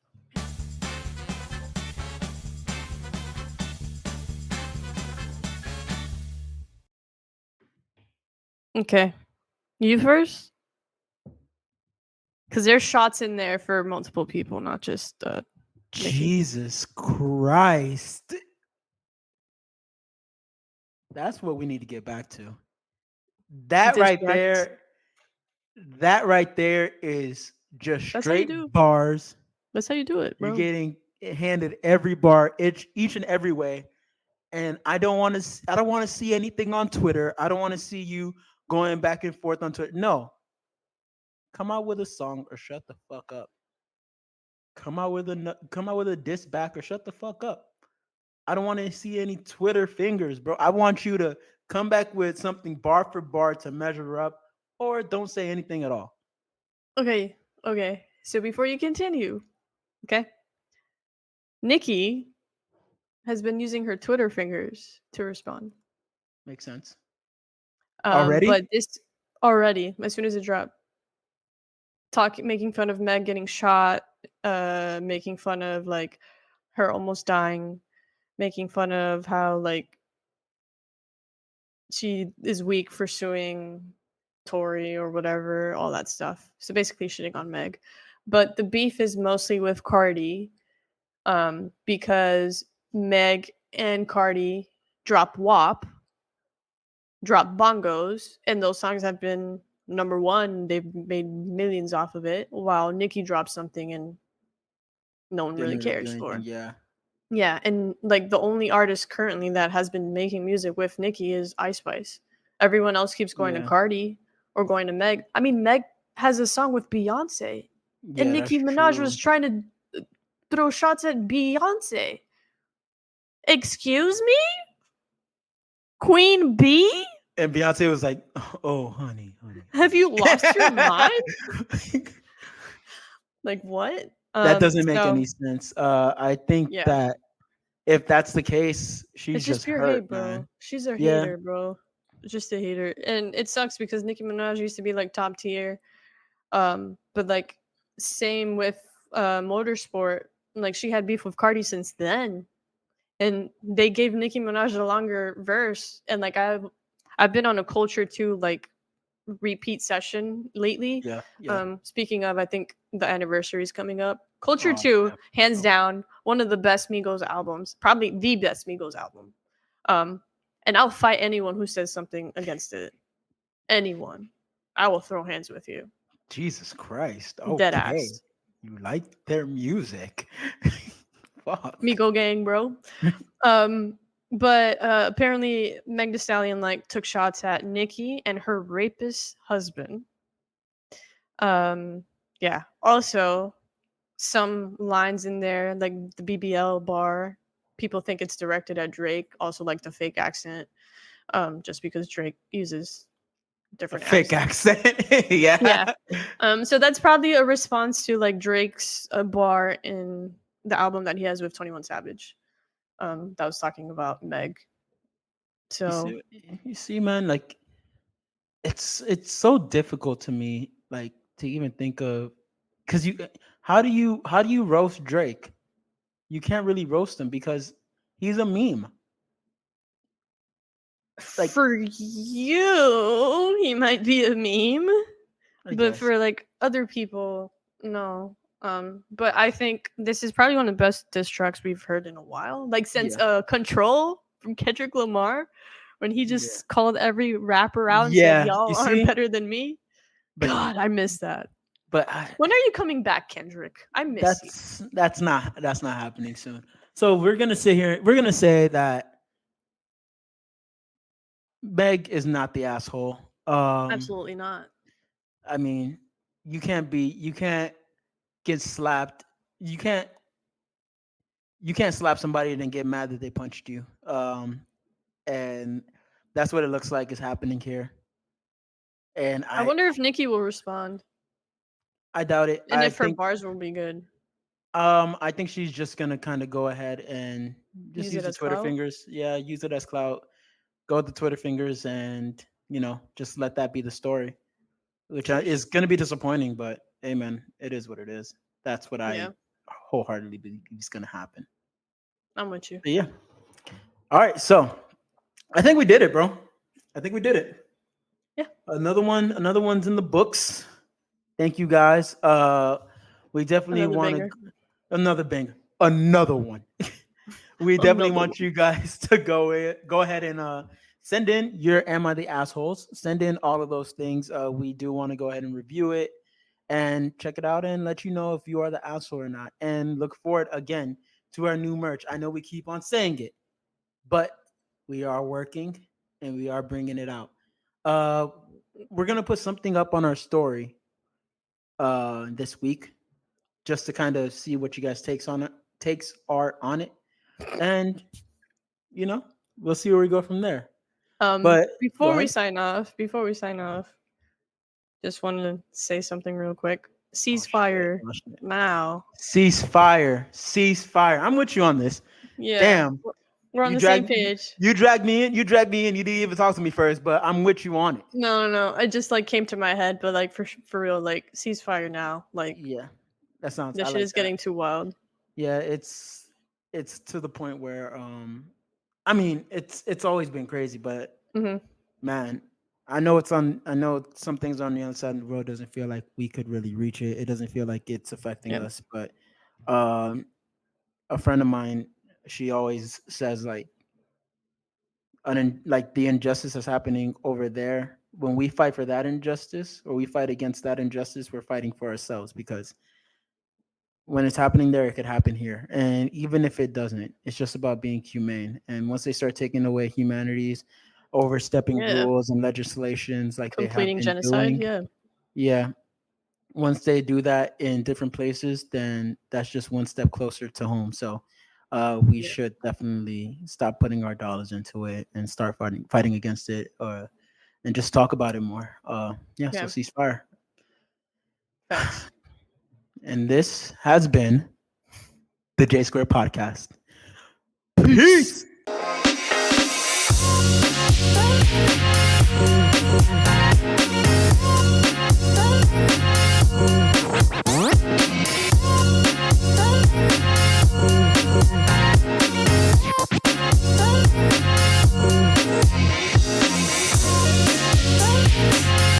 Okay, you first, because there's shots in there for multiple people, not just Nikki. Jesus Christ! That's what we need to get back to. That Diss right tracks. there, that right there is just That's how you straight do. bars. That's how you do it, You're bro. getting handed every bar, each and every way. And I don't want to. I don't want to see anything on Twitter. I don't want to see you going back and forth on Twitter. No, come out with a song or shut the fuck up. Come out with a diss back or shut the fuck up. I don't want to see any Twitter fingers, bro. I want you to come back with something bar for bar to measure up, or don't say anything at all. Okay, okay. So before you continue, okay, Nikki has been using her Twitter fingers to respond. Makes sense. Already? But this already, as soon as it dropped, making fun of Meg getting shot, making fun of like her almost dying, making fun of how like she is weak for suing Tory or whatever, all that stuff. So basically shitting on Meg. But the beef is mostly with Cardi, because Meg and Cardi drop WAP, drop Bongos, and those songs have been number one. They've made millions off of it, while Nicki dropped something and no one really Didn't really do cares anything. for. Yeah. Yeah, and like the only artist currently that has been making music with Nicki is Ice Spice. Everyone else keeps going to Yeah. Cardi or going to Meg. I mean, Meg has a song with Beyonce, and Yeah, that's Nicki Minaj true. was trying to throw shots at Beyonce. Excuse me? Queen Bee? And Beyonce was like, "Oh, honey, honey, Have honey." you lost your mind? Like what? That doesn't make So any sense. I think yeah. that if that's the case, she's It's just just pure hurt, hate, bro. man. She's a Yeah, hater, bro. Just a hater. And it sucks because Nicki Minaj used to be like top tier. But like same with motorsport. Like she had beef with Cardi since then. And they gave Nicki Minaj a longer verse. And like I've been on a culture too, like repeat session lately. yeah, yeah. Speaking of, I think the anniversary is coming up. Culture Oh, 2, yeah. hands Okay. down, one of the best Migos albums, probably the best Migos album. Um, and I'll fight anyone who says something against it. Anyone. I will throw hands with you. Jesus Christ. Dead Okay. ass. You like their music. Fuck. Migo gang, bro. But apparently Meg Thee Stallion like took shots at Nicki and her rapist husband. Yeah. Also, some lines in there, like the BBL bar, people think it's directed at Drake. Also, like the fake accent, just because Drake uses A different fake accents. accent. Yeah. Yeah. So that's probably a response to like Drake's bar in the album that he has with 21 Savage. That was talking about Meg. You So see, you see, man, like it's so difficult to me, like to even think of, because how do you roast Drake? You can't really roast him because he's a meme. Like, for you, he might be a meme, I but guess. for like other people, no. But I think this is probably one of the best diss tracks we've heard in a while. Like since Yeah. Control from Kendrick Lamar, when he Yeah. just called every rapper out and said, Yeah. You "Y'all aren't see, better than me." but God, I miss that. but When are you coming back, Kendrick? I miss you. that's not happening soon. So we're gonna sit here. We're gonna say that Meg is not the asshole. Absolutely not. I mean, you can't get slapped. You can't you can't slap somebody and then get mad that they punched you. And that's what it looks like is happening here. And I wonder if Nicki will respond I doubt it. and if her bars will be good. I think she's just gonna kind of go ahead and just Use use it the as Twitter clout. fingers. Yeah, use it as clout. Go with the Twitter fingers and just let that be the story, which is Sheesh. gonna be disappointing. But hey, man, it is what it is. That's what I Yeah, wholeheartedly believe is gonna happen. I'm with you. But yeah. All right, so I think we did it, bro. I think we did it. Yeah, Another one's in the books. Thank you guys. We definitely another want banger. to another banger, another one. We definitely Another want one. you guys to go ahead and send in your "Am I the Assholes?" Send in all of those things. We do want to go ahead and review it and check it out and let you know if you are the asshole or not. And look forward again to our new merch. I know we keep on saying it, but we are working and we are bringing it out. Uh, we're gonna put something up on our story this week just to kind of see what you guys takes are on it, and you know we'll see where we go from there. But go ahead. Before we sign off, just wanted to say something real quick. Oh shit! Ceasefire Oh, shit. now. Ceasefire. I'm with you on this. Yeah, Damn, we're on you the same drag page. you dragged me in. You dragged me in. You didn't even talk to me first, but I'm with you on it. No. It just like came to my head, but like for real, like ceasefire now. Like Yeah, that sounds. I this shit like is that. getting too wild. Yeah, it's to the point where I mean it's always been crazy, but Hmm. man, I know some things on the other side of the world doesn't feel like we could really reach it. It doesn't feel like it's affecting Yeah. us, but um a friend of mine, she always says like like the injustice that's happening over there, when we fight for that injustice or we fight against that injustice, we're fighting for ourselves because when it's happening there, it could happen here. And even if it doesn't, it's just about being humane. And once they start taking away humanities, overstepping Yeah. rules and legislations like they have Completing been genocide. doing, Yeah. yeah, once they do that in different places, then that's just one step closer to home. So we Yeah. should definitely stop putting our dollars into it and start fighting against it, and just talk about it more. Yeah, so Yeah. ceasefire. Facts. And this has been the J Square Podcast. Peace. Peace.